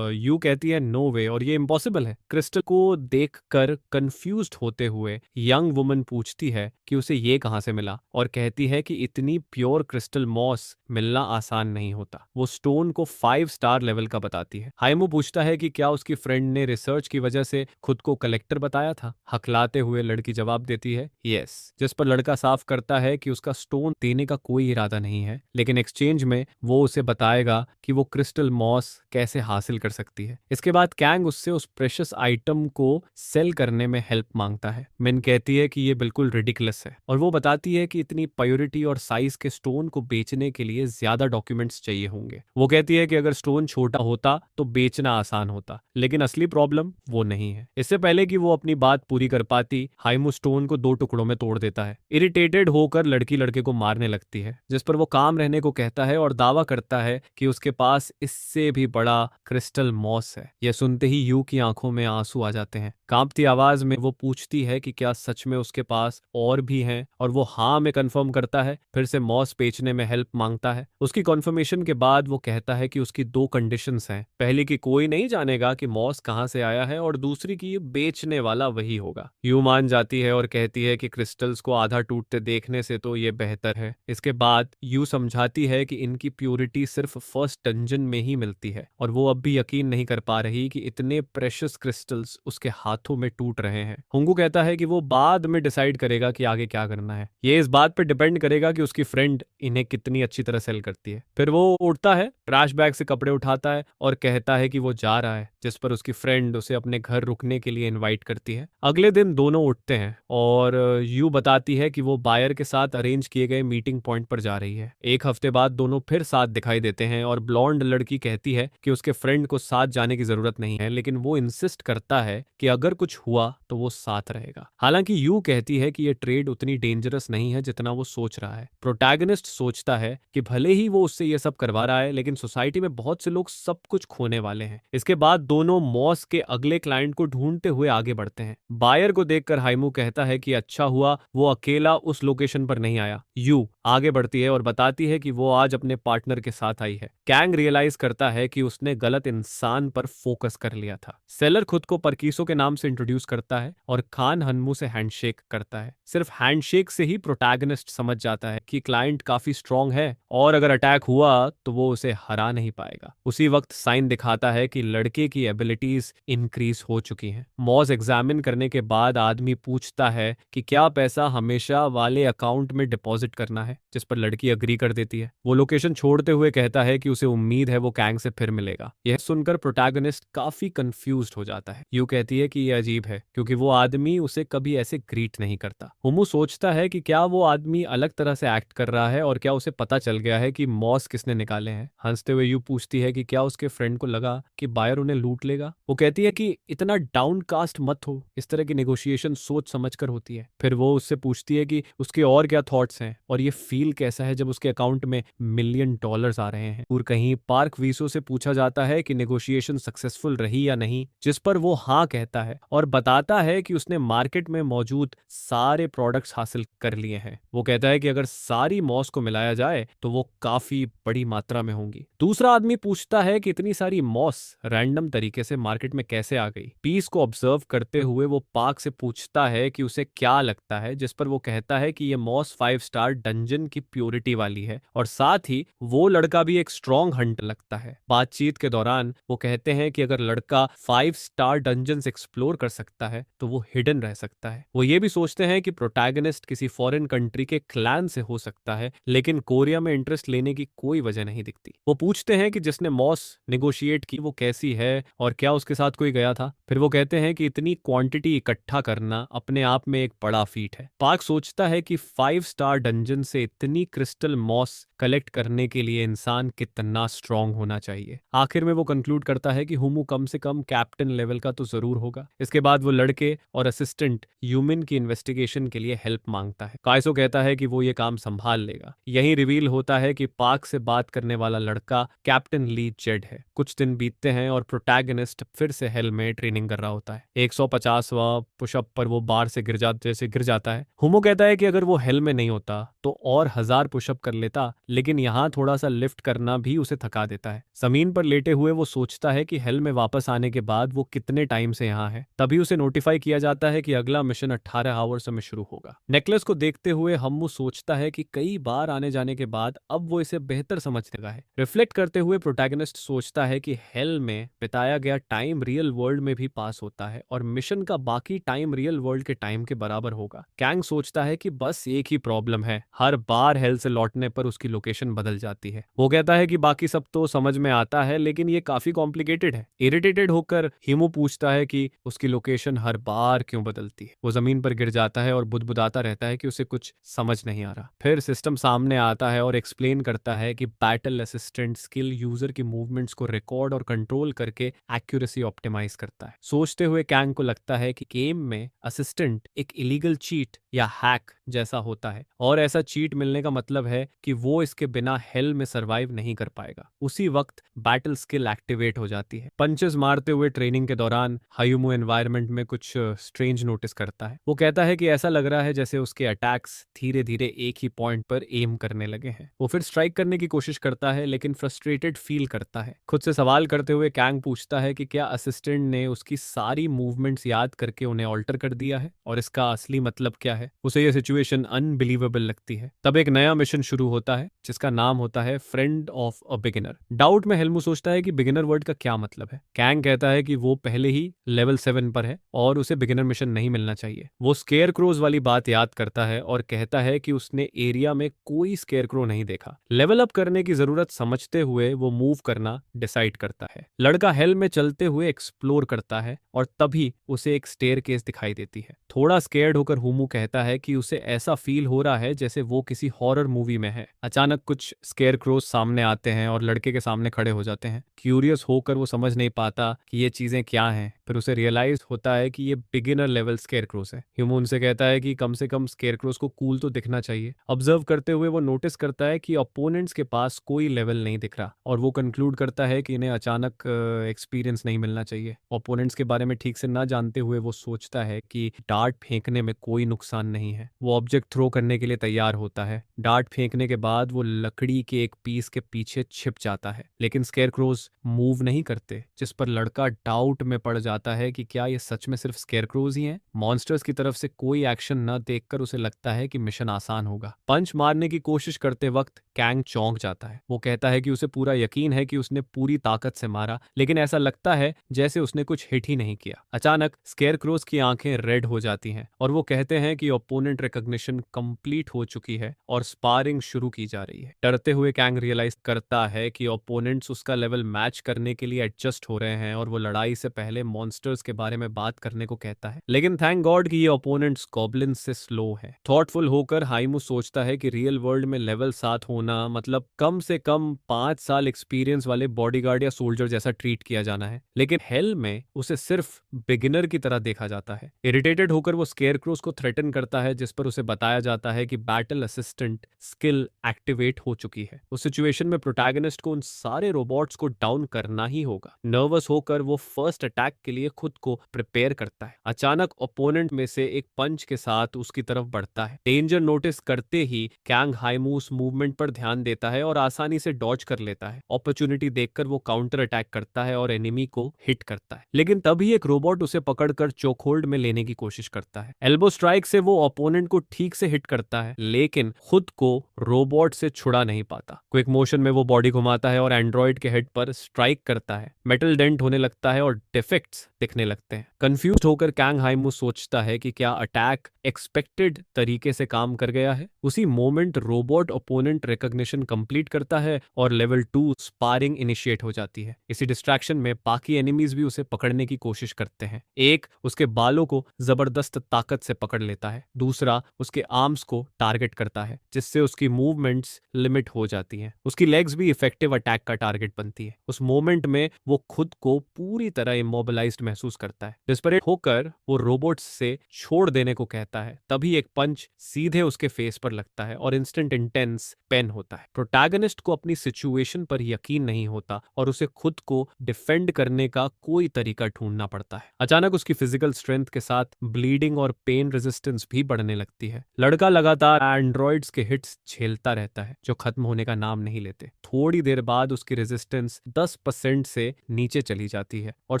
यू कहती है नो वे और ये इम्पॉसिबल है। क्रिस्टल को देखकर कंफ्यूज्ड होते हुए यंग वुमन पूछती है कि उसे ये कहां से मिला और कहती है कि इतनी प्योर क्रिस्टल मॉस मिलना आसान नहीं होता। वो स्टोन को 5 स्टार लेवल का बताती है। हाइमू पूछता है कि क्या उसकी फ्रेंड ने रिसर्च की वजह से खुद को कलेक्टर बताया था। हकलाते हुए लड़की जवाब देती है यस, जिस पर लड़का साफ करता है कि उसका स्टोन देने का कोई इरादा नहीं है, लेकिन एक्सचेंज में वो उसे बताएगा कि वो क्रिस्टल मॉस कैसे हासिल कर सकती है। इसके बाद कैंग उससे उस प्रेशियस आइटम को सेल करने में हेल्प मांगता है। मिन कहती है कि ये बिल्कुल रिडिकुलस है और वो बताती है कि इतनी प्योरिटी और साइज के स्टोन को बेचने के लिए ज्यादा डॉक्यूमेंट्स चाहिए होंगे। वो कहती है कि अगर स्टोन छोटा होता तो बेचना आसान होता, लेकिन असली प्रॉब्लम वो नहीं है। इससे पहले कि वो अपनी बात पूरी कर पाती, हाइमू स्टोन को 2 टुकड़ों में तोड़ देता है। इरिटेटेड होकर लड़की लड़के को मारने लगती है, जिस पर वो काम रहने को कहता है और दावा करता है कि उसके पास इससे भी बड़ा क्रिस्टल मॉस है। यह सुनते ही यू की आंखों में आंसू आ जाते हैं। कांपती आवाज में वो पूछती है कि क्या सच में उसके पास और भी हैं, और वो हाँ में कंफर्म करता है। फिर से मॉस बेचने में हेल्प मांगता है। उसकी कन्फर्मेशन के बाद वो कहता है कि उसकी 2 कंडीशंस हैं। पहली कि कोई नहीं जानेगा कि मॉस कहां से आया है, और दूसरी कि ये बेचने वाला वही होगा। यू मान जाती है और कहती है कि क्रिस्टल्स को आधा टूटते देखने से तो ये बेहतर है। इसके बाद यू समझाती है कि इनकी प्योरिटी सिर्फ फर्स्ट डंजन में ही मिलती है, और वो अब भी यकीन नहीं कर पा रही कि इतने प्रेशियस क्रिस्टल्स उसके हाथों में टूट रहे हैं। हुंगू कहता है कि वो बाद में डिसाइड करेगा कि आगे क्या करना है। ये इस बात पर डिपेंड करेगा कि उसकी फ्रेंड इन्हें कितनी अच्छी तरह सेल करती है। फिर वो उठता है, ट्रैश बैग से कपड़े उठाता है और कहता है कि वो जा रहा है, जिस पर उसकी फ्रेंड उसे अपने घर रुकने के लिए इनवाइट करती है। अगले दिन दोनों उठते हैं और यू बताती है कि वो बायर के साथ अरेंज किए गए मीटिंग पॉइंट पर जा रही है। 1 हफ्ते बाद दोनों फिर साथ दिखाई देते हैं और ब्लॉन्ड लड़की कहती है कि उसके फ्रेंड को साथ जाने की जरूरत नहीं है, लेकिन वो इंसिस्ट करता है कि अगर कुछ हुआ तो वो साथ रहेगा। हालांकि यू कहती है कि ये ट्रेड उतनी डेंजरस नहीं है जितना वो सोच रहा है। प्रोटैगनिस्ट सोचता है कि भले ही वो उससे ये सब करवा रहा है, लेकिन सोसाइटी में बहुत से लोग सब कुछ खोने वाले हैं। इसके बाद दोनों मॉस के अगले क्लाइंट को ढूंढते हुए आगे बढ़ते हैं। बायर को देखकर हाइमू कहता है कि अच्छा हुआ वो अकेला उस लोकेशन पर नहीं आया। यू आगे बढ़ती है और बताती है कि वो आज अपने पार्टनर के साथ आई है। कैंग रियलाइज करता है कि उसने गलत इंसान पर फोकस कर लिया था। सेलर खुद को परकीसो के नाम से इंट्रोड्यूस करता है और खान हनमू से हैंडशेक करता है। सिर्फ हैंडशेक से ही प्रोटैगनिस्ट समझ जाता है कि क्लाइंट काफी स्ट्रांग है और अगर अटैक हुआ तो वो उसे हरा नहीं पाएगा। उसी वक्त साइन दिखाता है कि लड़के की एबिलिटीज इंक्रीज हो चुकी हैं। मॉस एग्जामिन करने के बाद आदमी पूछता है कि क्या पैसा हमेशा वाले अकाउंट में डिपॉजिट करना है, जिस पर लड़की अग्री कर देती है। वो लोकेशन छोड़ते हुए कहता है कि उसे उम्मीद है वो कैंग से फिर मिलेगा। यह सुनकर प्रोटैगनिस्ट काफी कंफ्यूज्ड हो जाता है। यू कहती है कि यह अजीब है क्योंकि वो आदमी उसे कभी ऐसे ग्रीट नहीं करता। हुमू सोचता है कि क्या वो आदमी अलग तरह से एक्ट कर रहा है और क्या उसे पता चल गया है कि मॉस किसने निकाले हैं। हंसते हुए यू पूछती है कि क्या उसके फ्रेंड को लगा कि बायर उन्हें लूट लेगा। वो कहती है कि इतना डाउन कास्ट मत हो, इस तरह की नेगोशिएशन सोच समझ कर होती है। फिर वो उससे पूछती है कि उसके और क्या थॉट्स हैं और ये फील कैसा है जब उसके अकाउंट में $1 मिलियन आ रहे हैं। और कहीं पार्क वीसो से पूछा जाता है कि नेगोशिएशन सक्सेसफुल रही या नहीं, जिस पर वो हाँ कहता है और बताता है कि उसने मार्केट में मौजूद सारे प्रोडक्ट्स हासिल कर लिए हैं। वो कहता है कि अगर सारी मॉस को मिलाया जाए तो वो काफी बड़ी मात्रा में होंगी। दूसरा आदमी पूछता है कि इतनी सारी मॉस रैंडम तरीके से मार्केट में कैसे आ गई। पीस को ऑब्जर्व करते हुए वो पार्क से पूछता है कि उसे क्या लगता है, जिस पर वो कहता है कि ये मॉस 5 स्टार डंजन की प्योरिटी वाली है और साथ ही वो लड़का भी एक स्ट्रॉन्ग हंट लगता है। बातचीत के दौरान वो कहते हैं कि अगर लड़का 5 स्टार डंजन एक्सप्लोर कर सकता है तो वो हिडन रह सकता है। वो ये भी सोचते हैं कि प्रोटैगनिस्ट किसी फॉरेन कंट्री के क्लैन से हो सकता है, लेकिन कोरिया में इंटरेस्ट लेने की कोई वजह नहीं दिखती। वो पूछते हैं कि जिसने मॉस निगोशिएट की वो कैसी है और क्या उसके साथ कोई गया था। फिर वो कहते हैं कि इतनी क्वांटिटी इकट्ठा करना अपने आप में एक बड़ा फीट है। पार्क सोचता है कि 5 स्टार डंजन से इतनी क्रिस्टल मॉस कलेक्ट करने के लिए इंसान कितना स्ट्रांग होना चाहिए। आखिर में वो कंक्लूड करता है कि हुमू कम से कम कैप्टन लेवल का तो जरूर होगा। इसके बाद वो लड़के और असिस्टेंट यूमिन की इन्वेस्टिगेशन के लिए हेल्प मांगता है। काइसो कहता है कि वो ये काम संभाल लेगा। यही रिवील होता है कि पार्क से बात करने वाला लड़का कैप्टन ली जेड है। कुछ दिन बीतते हैं और प्रोटैगनिस्ट फिर से हेल में ट्रेनिंग कर रहा होता है। 150वां पुशअप पर वो बार से गिर जाता है। हुमो कहता है कि अगर वो हेल में नहीं होता तो और 1000 पुशअप कर लेता, लेकिन यहाँ थोड़ा सा लिफ्ट करना भी उसे थका देता है। जमीन पर लेटे हुए वो सोचता है कि हेल में वापस आने के बाद वो कितने टाइम से यहाँ है। तभी उसे नोटिफाई किया जाता है कि अगला मिशन 18 आवर्स में शुरू होगा। नेकलेस को देखते हुए हम्मू सोचता है कि कई बार आने जाने के बाद अब वो इसे बेहतर समझने लगा है। रिफ्लेक्ट करते हुए प्रोटैगनिस्ट सोचता है कि हेल में बिताया गया टाइम रियल वर्ल्ड में भी पास होता है और मिशन का बाकी टाइम रियल वर्ल्ड के टाइम के बराबर होगा। कैंग सोचता है कि बस एक ही प्रॉब्लम है, हर बार हेल से लौटने पर उसकी लोकेशन बदल जाती है। वो कहता है कि बाकी सब तो समझ में आता है, लेकिन ये काफी कॉम्प्लिकेटेड है। इरिटेटेड होकर हिमू पूछता है कि उसकी लोकेशन हर बार क्यों बदलती है। वो जमीन पर गिर जाता है और बुदबुदाता रहता है कि उसे कुछ समझ नहीं आ रहा। फिर सिस्टम सामने आता है और एक्सप्लेन करता है कि बैटल असिस्टेंट स्किल यूजर की मूवमेंट्स को रिकॉर्ड और कंट्रोल करके एक्यूरेसी ऑप्टिमाइज करता है। सोचते हुए कैंग को लगता है कि गेम में असिस्टेंट एक इलीगल चीट या हैक जैसा होता है और ऐसा चीट मिलने का मतलब है कि वो इसके बिना हेल में सरवाइव नहीं कर पाएगा। उसी वक्त बैटल स्किल एक्टिवेट हो जाती है। पंचेस मारते हुए ट्रेनिंग के दौरान हायुमो एनवायरनमेंट में कुछ स्ट्रेंज नोटिस करता है। वो कहता है कि ऐसा लग रहा है जैसे उसके अटैक्स धीरे धीरे एक ही पॉइंट पर एम करने लगे हैं। वो फिर स्ट्राइक करने की कोशिश करता है, लेकिन फ्रस्ट्रेटेड फील करता है। खुद से सवाल करते हुए कैंग पूछता है कि क्या असिस्टेंट ने उसकी सारी मूवमेंट्स याद करके उन्हें ऑल्टर कर दिया है और इसका असली मतलब क्या है। उसे यह सिचुएशन अनबिलीवेबल लगती है। तब एक नया मिशन शुरू होता है जिसका नाम होता है friend of a beginner. Doubt में हेल्मू सोचता है कि बिगिनर वर्ड का क्या मतलब है। कैंग कहता है कि वो पहले ही लेवल 7 पर है और उसे बिगिनर मिशन नहीं मिलना चाहिए। वो स्केयर क्रोज वाली बात याद करता है और कहता है कि उसने एरिया में कोई स्केयर क्रो नहीं देखा। लेवल अप करने की जरूरत समझते हुए वो मूव करना डिसाइड करता है। लड़का हेल में चलते हुए एक्सप्लोर करता है और तभी उसे एक स्टेयरकेस दिखाई देती है। थोड़ा स्केयर्ड होकर हुमू कहता है कि उसे ऐसा फील हो रहा है जैसे वो किसी हॉरर मूवी में है। अचानक कुछ स्केयर क्रोज सामने आते हैं और लड़के के सामने खड़े हो जाते हैं। क्यूरियस होकर वो समझ नहीं पाता कि ये चीजें क्या हैं। फिर उसे रियलाइज होता है कि ये बिगिनर लेवल स्केयर क्रोज है। ह्यूमन उनसे कहता है कि कम से कम स्केयर क्रोज को कूल तो दिखना चाहिए। ऑब्जर्व करते हुए वो नोटिस करता है कि ओपोनेंट्स के पास कोई लेवल नहीं दिख रहा और वो कंक्लूड करता है कि इन्हें अचानक एक्सपीरियंस नहीं मिलना चाहिए। ओपोनेंट्स के बारे में ठीक से ना जानते हुए वो सोचता है कि डार्ट फेंकने में कोई नुकसान नहीं है। वो ऑब्जेक्ट थ्रो करने के लिए तैयार होता है। डार्ट फेंकने के बाद वो लकड़ी के एक पीस के पीछे छिप जाता है, लेकिन स्केयर क्रोज मूव नहीं करते, जिस पर लड़का डाउट में पड़ जाता है कि क्या ये सच में सिर्फ स्केयर क्रोज ही हैं। मॉन्स्टर्स की तरफ से कोई एक्शन न देखकर उसे लगता है कि मिशन आसान होगा। पंच मारने की कोशिश करते वक्त कैंग चौंक जाता है। वो कहता है कि उसे पूरा यकीन है कि उसने पूरी ताकत से मारा, लेकिन ऐसा लगता है जैसे उसने कुछ हिट ही नहीं किया। अचानक स्केयर क्रोज की आंखें रेड हो जाती हैं और वो कहते हैं कि ओपोनेंट रिकॉग्निशन कंप्लीट हो चुकी है और स्पारिंग शुरू की जा रही है। डरते हुए कैंग रियलाइज करता है कि ओपोनेंट्स उसका लेवल मैच करने के लिए एडजस्ट हो रहे हैं और वो लड़ाई से पहले मॉन्स्टर्स के बारे में बात करने को कहता है, लेकिन थैंक गॉड कि ये ओपोनेंट्स गॉब्लिन्स से स्लो है। थॉटफुल होकर हाइमू सोचता है कि रियल वर्ल्ड में लेवल 7 होना मतलब कम से कम 5 साल एक्सपीरियंस वाले बॉडीगार्ड या सोल्जर जैसा ट्रीट किया जाना है, लेकिन हेल में उसे सिर्फ बिगिनर की तरह देखा जाता है। इरिटेटेड होकर वो स्केयर क्रोज को थ्रेटन करता है, जिस पर उसे उसे बताया जाता है कि बैटल असिस्टेंट स्किल एक्टिवेट हो चुकी है। उस सिचुएशन में प्रोटैगनिस्ट को उन सारे रोबोट्स को डाउन करना ही होगा। नर्वस होकर वो फर्स्ट अटैक के लिए खुद को प्रिपेयर करता है। अचानक ओपोनेंट में से एक पंच के साथ उसकी तरफ बढ़ता है। डेंजर नोटिस करते ही कैंग हाइमूस मूवमेंट पर ध्यान देता है और आसानी से डॉज कर लेता है। अपॉर्चुनिटी देखकर वो काउंटर अटैक करता है और एनिमी को हिट करता है, लेकिन तभी एक रोबोट उसे पकड़कर चोकहोल्ड में लेने की कोशिश करता है। एल्बो स्ट्राइक से वो ओपोनेंट को ठीक से हिट करता है, लेकिन खुद को रोबोट से छुड़ा नहीं पाता। क्विक मोशन में वो बॉडी घुमाता है और एंड्रॉइड के हेड पर स्ट्राइक करता है। मेटल डेंट होने लगता है और डिफेक्ट्स दिखने लगते हैं। कंफ्यूज होकर कैंग हाइमू सोचता है कि क्या अटैक एक्सपेक्टेड तरीके से काम कर गया है। उसी moment robot opponent recognition complete करता है और लेवल 2 स्पारिंग इनिशिएट हो जाती है। इसी डिस्ट्रैक्शन में बाकी एनिमीज भी उसे पकड़ने की कोशिश करते हैं। एक उसके बालों को जबरदस्त ताकत से पकड़ लेता है, दूसरा उसके आर्म्स को टारगेट करता है, जिससे उसकी मूवमेंट्स लिमिट हो जाती हैं। उसकी लेग्स भी इफेक्टिव अटैक का टारगेट बनती है। उस मोमेंट में वो खुद को पूरी तरह इमोबिलाइज्ड महसूस करता है। डिस्परेट होकर वो रोबोट से छोड़ देने को कहता है, तभी एक पंच सीधे उसके फेस पर लगता है और इंस्टेंट इंटेंस पेन होता है। प्रोटैगनिस्ट को अपनी सिचुएशन पर यकीन नहीं होता और उसे खुद को डिफेंड करने का कोई तरीका ढूंढना पड़ता है। अचानक उसकी फिजिकल स्ट्रेंथ के साथ ब्लीडिंग और पेन रेजिस्टेंस भी बढ़ने लगती है। लड़का लगातार एंड्रॉइड्स के हिट्स झेलता रहता है जो खत्म होने का नाम नहीं लेते। थोड़ी देर बाद उसकी रेजिस्टेंस 10% से नीचे चली जाती है और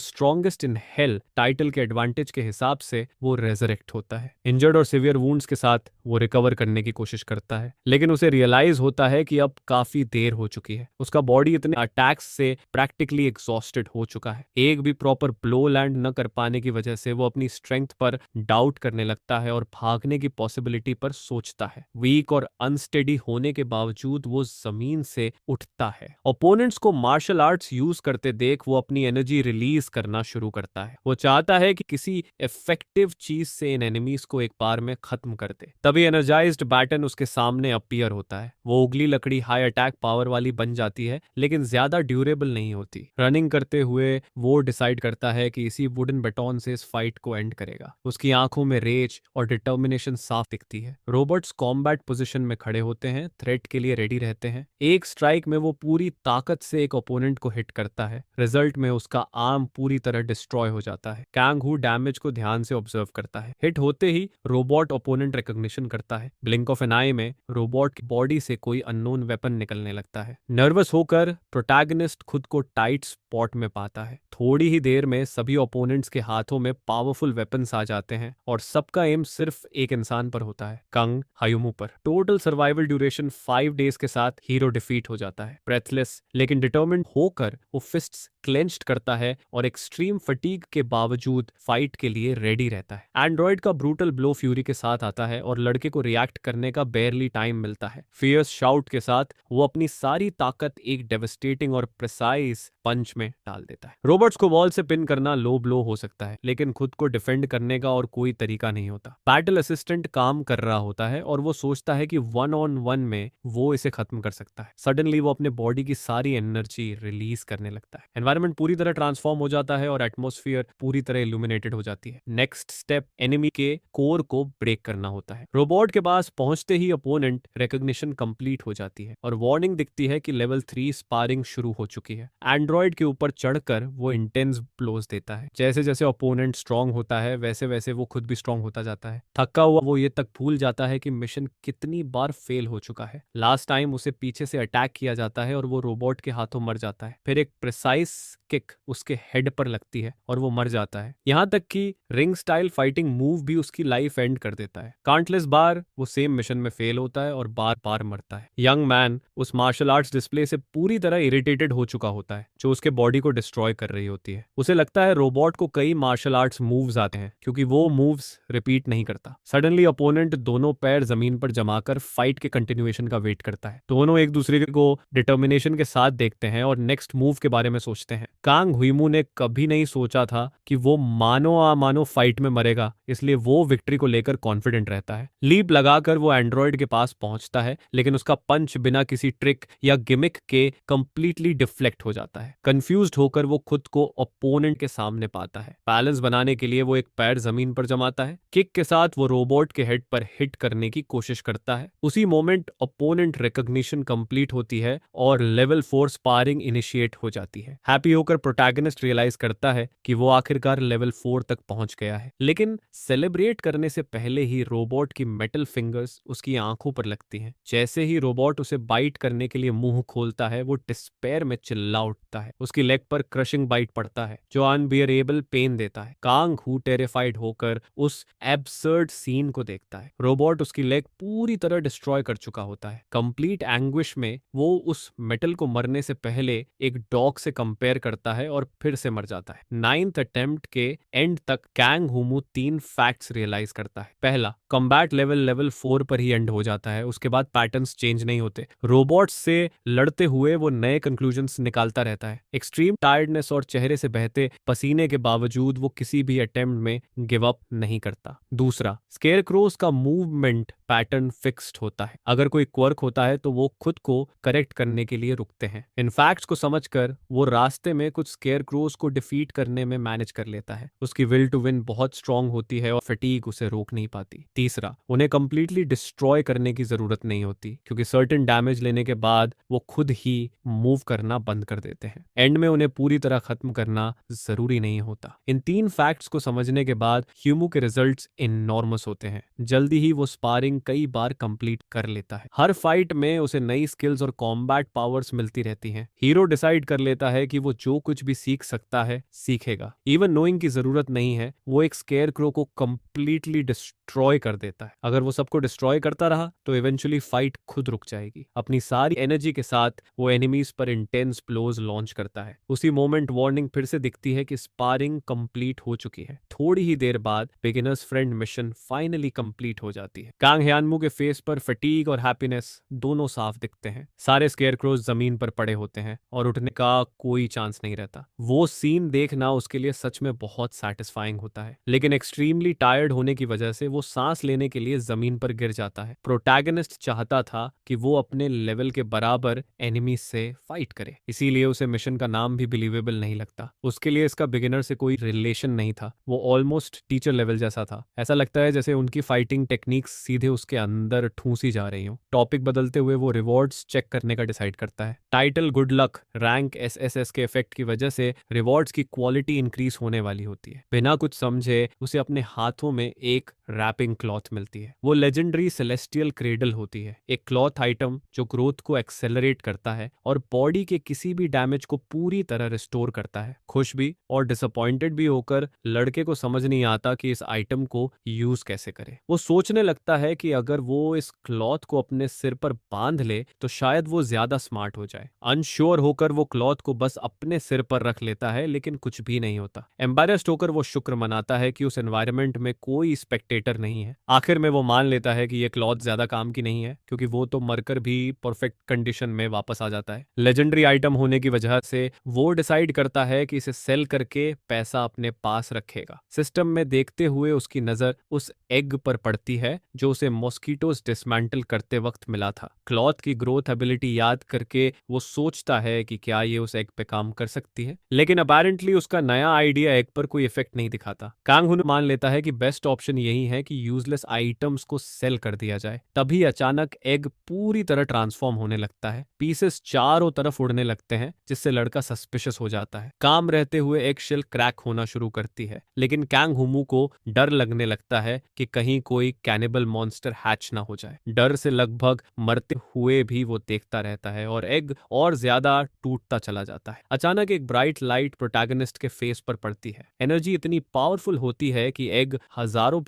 स्ट्रॉन्गेस्ट इन हेल टाइटल के एडवांटेज के हिसाब से वो रेजरेक्ट होता है। इंजर्ड और सिवियर वुंड्स के साथ वो रिकवर करने की कोशिश करता है, लेकिन उसे रियलाइज होता है कि अब काफी देर हो चुकी है। उसका बॉडी इतने अटैक्स से प्रैक्टिकली एग्जॉस्टेड हो चुका है। एक भी प्रॉपर ब्लो लैंड न कर पाने की वजह से वो अपनी स्ट्रेंथ पर डाउट करने लगता है और भागने की पॉसिबिलिटी पर सोचता है। वीक और अनस्टेडी होने के बावजूद वो जमीन से उठता है। ओपोनेंट्स को मार्शल आर्ट्स यूज करते देख वो अपनी एनर्जी रिलीज करना शुरू करता है। वो चाहता है कि किसी इफेक्टिव चीज से इन एनिमीज को एक बार में खत्म कर दे। तभी एनर्जाइज्ड बैटन उसके सामने अपीयर होता है। वो उगली लकड़ी हाई अटैक पावर वाली बन जाती है, लेकिन ज्यादा ड्यूरेबल नहीं होती। रनिंग करते हुए वो डिसाइड करता है कि इसी वुडन बैटन से इस फाइट को एंड करेगा। उसकी आंखों में रेज और डिटर्मिनेशन साफ दिखती है। रोबोट्स कॉम्बैट पोजीशन में खड़े होते हैं, थ्रेट के लिए रेडी रहते हैं। एक स्ट्राइक में वो पूरी ताकत से एक ओपोनेंट को हिट करता है। रिजल्ट में उसका आर्म पूरी तरह डिस्ट्रॉय हो जाता है। कैंग हू डैमेज को ध्यान से ऑब्जर्व करता है। हिट होते ही रोबोट ओपोनेंट रिकॉग्निशन करता है। ब्लिंक ऑफ एन आई में रोबोट की बॉडी से कोई अननोन वेपन निकलने लगता है। नर्वस होकर प्रोटैगनिस्ट खुद को टाइट स्पॉट में पाता है। थोड़ी ही देर में सभी ओपोनेंट्स के हाथों में पावरफुल वेपन्स आ जाते हैं और सबका एम सिर्फ एक इंसान पर होता है, कंग हायुमू पर। टोटल सर्वाइवल ड्यूरेशन 5 डेज के साथ हीरो डिफीट हो जाता है। ब्रेथलेस लेकिन डिटर्मिन्ड होकर वो फिस्ट्स क्लेंच्ड करता है और एक्सट्रीम फटीग के बावजूद फाइट के लिए रेडी रहता है। एंड्रॉइड का ब्रूटल ब्लो फ्यूरी के साथ आता है और लड़के को रिएक्ट करने का बेयरली टाइम मिलता है। फियर्स शाउट के साथ वो अपनी सारी ताकत एक डेवस्टेटिंग और प्रिसाइज पंच में डाल देता है। रोबोट्स को वॉल से पिन करना लो ब्लो हो सकता है, लेकिन खुद को डिफेंड करने का और कोई तरीका नहीं होता। बैटल असिस्टेंट काम कर रहा होता है और वो सोचता है कि 1-on-1 में वो इसे खत्म कर सकता है। सडनली वो अपने बॉडी की सारी एनर्जी रिलीज करने लगता है। एनवायरनमेंट पूरी तरह ट्रांसफॉर्म हो जाता है और एटमॉस्फेयर पूरी तरह इल्यूमिनेटेड हो जाती है। नेक्स्ट स्टेप एनिमी के कोर को ब्रेक करना होता है। रोबोट के पास पहुंचते ही अपोनेंट रिकॉग्निशन कंप्लीट हो जाती है और वार्निंग दिखती है कि लेवल 3 स्पारिंग शुरू हो चुकी है। एंड्रॉइड के ऊपर चढ़कर वो इंटेंस ब्लोज देता है। जैसे जैसे ओपोनेंट स्ट्रांग होता है वैसे वैसे वो खुद भी स्ट्रांग होता जाता है। थका हुआ वो ये तक भूल जाता है कि मिशन कितनी बार फेल हो चुका है। लास्ट टाइम उसे पीछे से अटैक किया जाता है और वो रोबोट के हाथों मर जाता है। फिर एक प्रिसाइज किक उसके हेड पर लगती है और वो मर जाता है। यहाँ तक कि रिंग स्टाइल फाइटिंग मूव भी उसकी लाइफ एंड कर देता है। काउंटलेस बार वो सेम मिशन में फेल होता है और बार बार मरता है। यंग मैन उस मार्शल आर्ट्स डिस्प्ले से पूरी तरह इरिटेटेड हो चुका होता है जो उसके बॉडी को डिस्ट्रॉय कर रही होती है। उसे लगता है रोबोट को कई मार्शल आर्ट्स मूव्स आते हैं क्योंकि वो मूव्स रिपीट नहीं करता। सडनली अपोनेंट दोनों पैर जमीन पर जमाकर फाइट के कंटिन्यूएशन का वेट करता है। दोनों एक दूसरे को डिटर्मिनेशन के साथ देखते हैं और नेक्स्ट मूव के बारे में सोचते पहुंचते हैं। कांग हुईमू ने कभी नहीं सोचा था कि वो मानो अमानो फाइट में मरेगा, इसलिए वो विक्ट्री को लेकर कॉन्फिडेंट रहता है। लीप लगाकर वो एंड्रॉयड के पास पहुंचता है, लेकिन उसका पंच बिना किसी ट्रिक या गिमिक के कंप्लीटली डिफ्लेक्ट हो जाता है। कंफ्यूज्ड होकर वो खुद को ओपोनेंट के सामने पाता है। बैलेंस बनाने के लिए वो एक पैर जमीन पर जमाता है। किक के साथ वो रोबोट के हेड पर हिट करने की कोशिश करता है। उसी मोमेंट ओपोनेंट रिकॉग्निशन कंप्लीट होती है और लेवल 4 स्पारिंग इनिशिएट हो जाती है। हैप्पी होकर प्रोटैगनिस्ट रियलाइज करता है कि वो आखिरकार लेवल 4 तक पहुंच गया है, लेकिन सेलिब्रेट करने से पहले ही रोबोट की मेटल फिंगर्स उसकी आंखों पर लगती हैं। जैसे ही रोबोट उसे बाइट करने के लिए मुंह खोलता है, वो डिस्पेयर में चिल्ला उठता है। उसकी लेग पर क्रशिंग बाइट पड़ता है जो अनबियरेबल पेन देता है। कांग हू टेरिफाइड होकर उस एब्सर्ड सीन को देखता है। रोबोट उसकी लेग पूरी तरह डिस्ट्रॉय कर चुका होता है। कंप्लीट एंग्विश में वो उस मेटल को मरने से पहले एक डॉग से कंपेयर करता है और फिर से मर जाता है। 9th अटेम्प्ट के एंड तक कांग हुमू 3 फैक्ट्स रियलाइज करता है। पहला, कॉम्बैट लेवल 4 पर ही एंड हो जाता है, उसके बाद पैटर्न्स चेंज नहीं होते। रोबोट्स से लड़ते हुए वो नए कंक्लूजन्स निकालता रहता है। एक्सट्रीम टायर्डनेस और चेहरे से बहते पसीने के बावजूद वो किसी भी अटेम्प्ट में गिव अप नहीं करता। दूसरा, स्केयरक्रोस का मूवमेंट पैटर्न फिक्स्ड होता है। अगर कोई क्वर्क होता है तो वो खुद को करेक्ट करने के लिए रुकते हैं। इन फैक्ट्स को समझकर वो रास्ते में कुछ स्केयरक्रोस को डिफीट करने में मैनेज कर लेता है। उसकी विल टू विन बहुत स्ट्रांग होती है और फटीग उसे रोक नहीं पाती। तीसरा, उन्हें कंप्लीटली डिस्ट्रॉय करने की जरूरत नहीं होती, क्योंकि सर्टेन डैमेज लेने के बाद वो खुद ही मूव करना बंद कर देते हैं। एंड में उन्हें पूरी तरह खत्म करना जरूरी नहीं होता। इन 3 फैक्ट्स को समझने के बाद ह्यूमू के रिजल्ट्स इनॉर्मस होते हैं। जल्दी ही वो स्पारिंग कई बार कंप्लीट कर लेता है। हर फाइट में उसे नई स्किल्स और कॉम्बैट पावर्स मिलती रहती हैं। हीरो डिसाइड कर लेता है कि वो जो कुछ भी सीख सकता है सीखेगा। इवन नोइंग की जरूरत नहीं है, वो एक स्केयरक्रो को कंप्लीटली डिस्ट्रॉय कर देता है। अगर वो सबको डिस्ट्रॉय करता रहा तो इवेंचुअली फाइट खुद रुक जाएगी। अपनी सारी एनर्जी के साथ वो एनिमीज पर इंटेंस ब्लोज लॉन्च करता है। उसी मोमेंट वार्निंग फिर से दिखती है कि स्पारिंग कंप्लीट हो चुकी है। थोड़ी ही देर बाद beginners friend mission finally complete हो जाती है। कांग ह्यानमू के फेस पर फटीग और हैप्पीनेस दोनों साफ दिखते हैं। सारे स्केयरक्रोज जमीन पर पड़े होते हैं और उठने का कोई चांस नहीं रहता। वो सीन देखना उसके लिए सच में बहुत सैटिस्फाइंग होता है, लेकिन एक्सट्रीमली टायर्ड होने की वजह से वो सांस लेने के लिए जमीन पर गिर जाता है। प्रोटैगनिस्ट चाहता था कि वो अपने लेवल के बराबर एनिमी से फाइट करे, इसीलिए उसे मिशन का नाम भी बिलीवेबल नहीं लगता। उसके लिए इसका बिगिनर से कोई रिलेशन नहीं था। वो ऑलमोस्ट टीचर लेवल जैसा था। ऐसा लगता है जैसे उनकी फाइटिंग टेक्निक्स सीधे उसके अंदर ठूंसी जा रही हो। टॉपिक बदलते हुए वो रिवॉर्ड्स चेक करने का डिसाइड करता है। Title good luck rank SSS के इफेक्ट की वजह से रिवॉर्ड्स की क्वालिटी इंक्रीज होने वाली होती है। बिना कुछ समझे उसे अपने हाथों में एक रैपिंग क्लॉथ मिलती है। वो लेजेंडरी सेलेस्टियल क्रेडल होती है, एक क्लॉथ आइटम जो ग्रोथ को एक्सेलरेट करता है और बॉडी के किसी भी डैमेज को पूरी तरह रिस्टोर करता है। खुश भी और डिसअपॉइंटेड भी होकर लड़के को समझ नहीं आता कि इस आइटम को यूज कैसे करे। वो सोचने लगता है कि अगर वो इस क्लॉथ को अपने सिर पर बांध ले तो शायद वो ज्यादा स्मार्ट हो जाए। अनश्योर होकर वो क्लॉथ को बस अपने सिर पर रख लेता है, लेकिन कुछ भी नहीं होता। एम्बैरेस्ड होकर वो शुक्र मनाता है कि उस एनवायरनमेंट में कोई स्पेक्टेटर नहीं है। आखिर में वो मान लेता है कि ये क्लॉथ ज्यादा काम की नहीं है, क्योंकि वो तो मरकर भी परफेक्ट कंडीशन में वापस आ जाता है। लेजेंडरी आइटम होने की वजह से वो डिसाइड करता है कि इसे सेल करके पैसा अपने पास रखेगा। सिस्टम में देखते हुए उसकी नजर उस एग पर पड़ती है जो उसे मॉस्किटोज डिसमेंटल करते वक्त मिला था। क्लॉथ की ग्रोथ एबिलिटी याद करके वो सोचता है कि क्या ये उस एग पे काम कर सकती है, लेकिन अपेरेंटली उसका नया आइडिया एग पर कोई इफेक्ट नहीं दिखाता। कांग हुन मान लेता है कि बेस्ट ऑप्शन यही है कि यूजलेस आइटम्स को सेल कर दिया जाए। तभी अचानक एग पूरी तरह ट्रांसफॉर्म होने लगता है। पीसेस चारों तरफ उड़ने लगते हैं, जिससे लड़का सस्पिशियस हो जाता है। काम रहते हुए एग शेल क्रैक होना शुरू करती है, लेकिन कांग हुमू को डर लगने लगता है कि कहीं कोई कैनिबल मॉन्स्टर हैच ना हो जाए। डर से लगभग मरते हुए भी वो देखता रहता है और एग और ज्यादा टूटता चला जाता है। अचानक एक ब्राइट लाइट प्रोटैगनिस्ट के फेस पर पड़ती है। एनर्जी इतनी पावरफुल होती है कि एग हजारों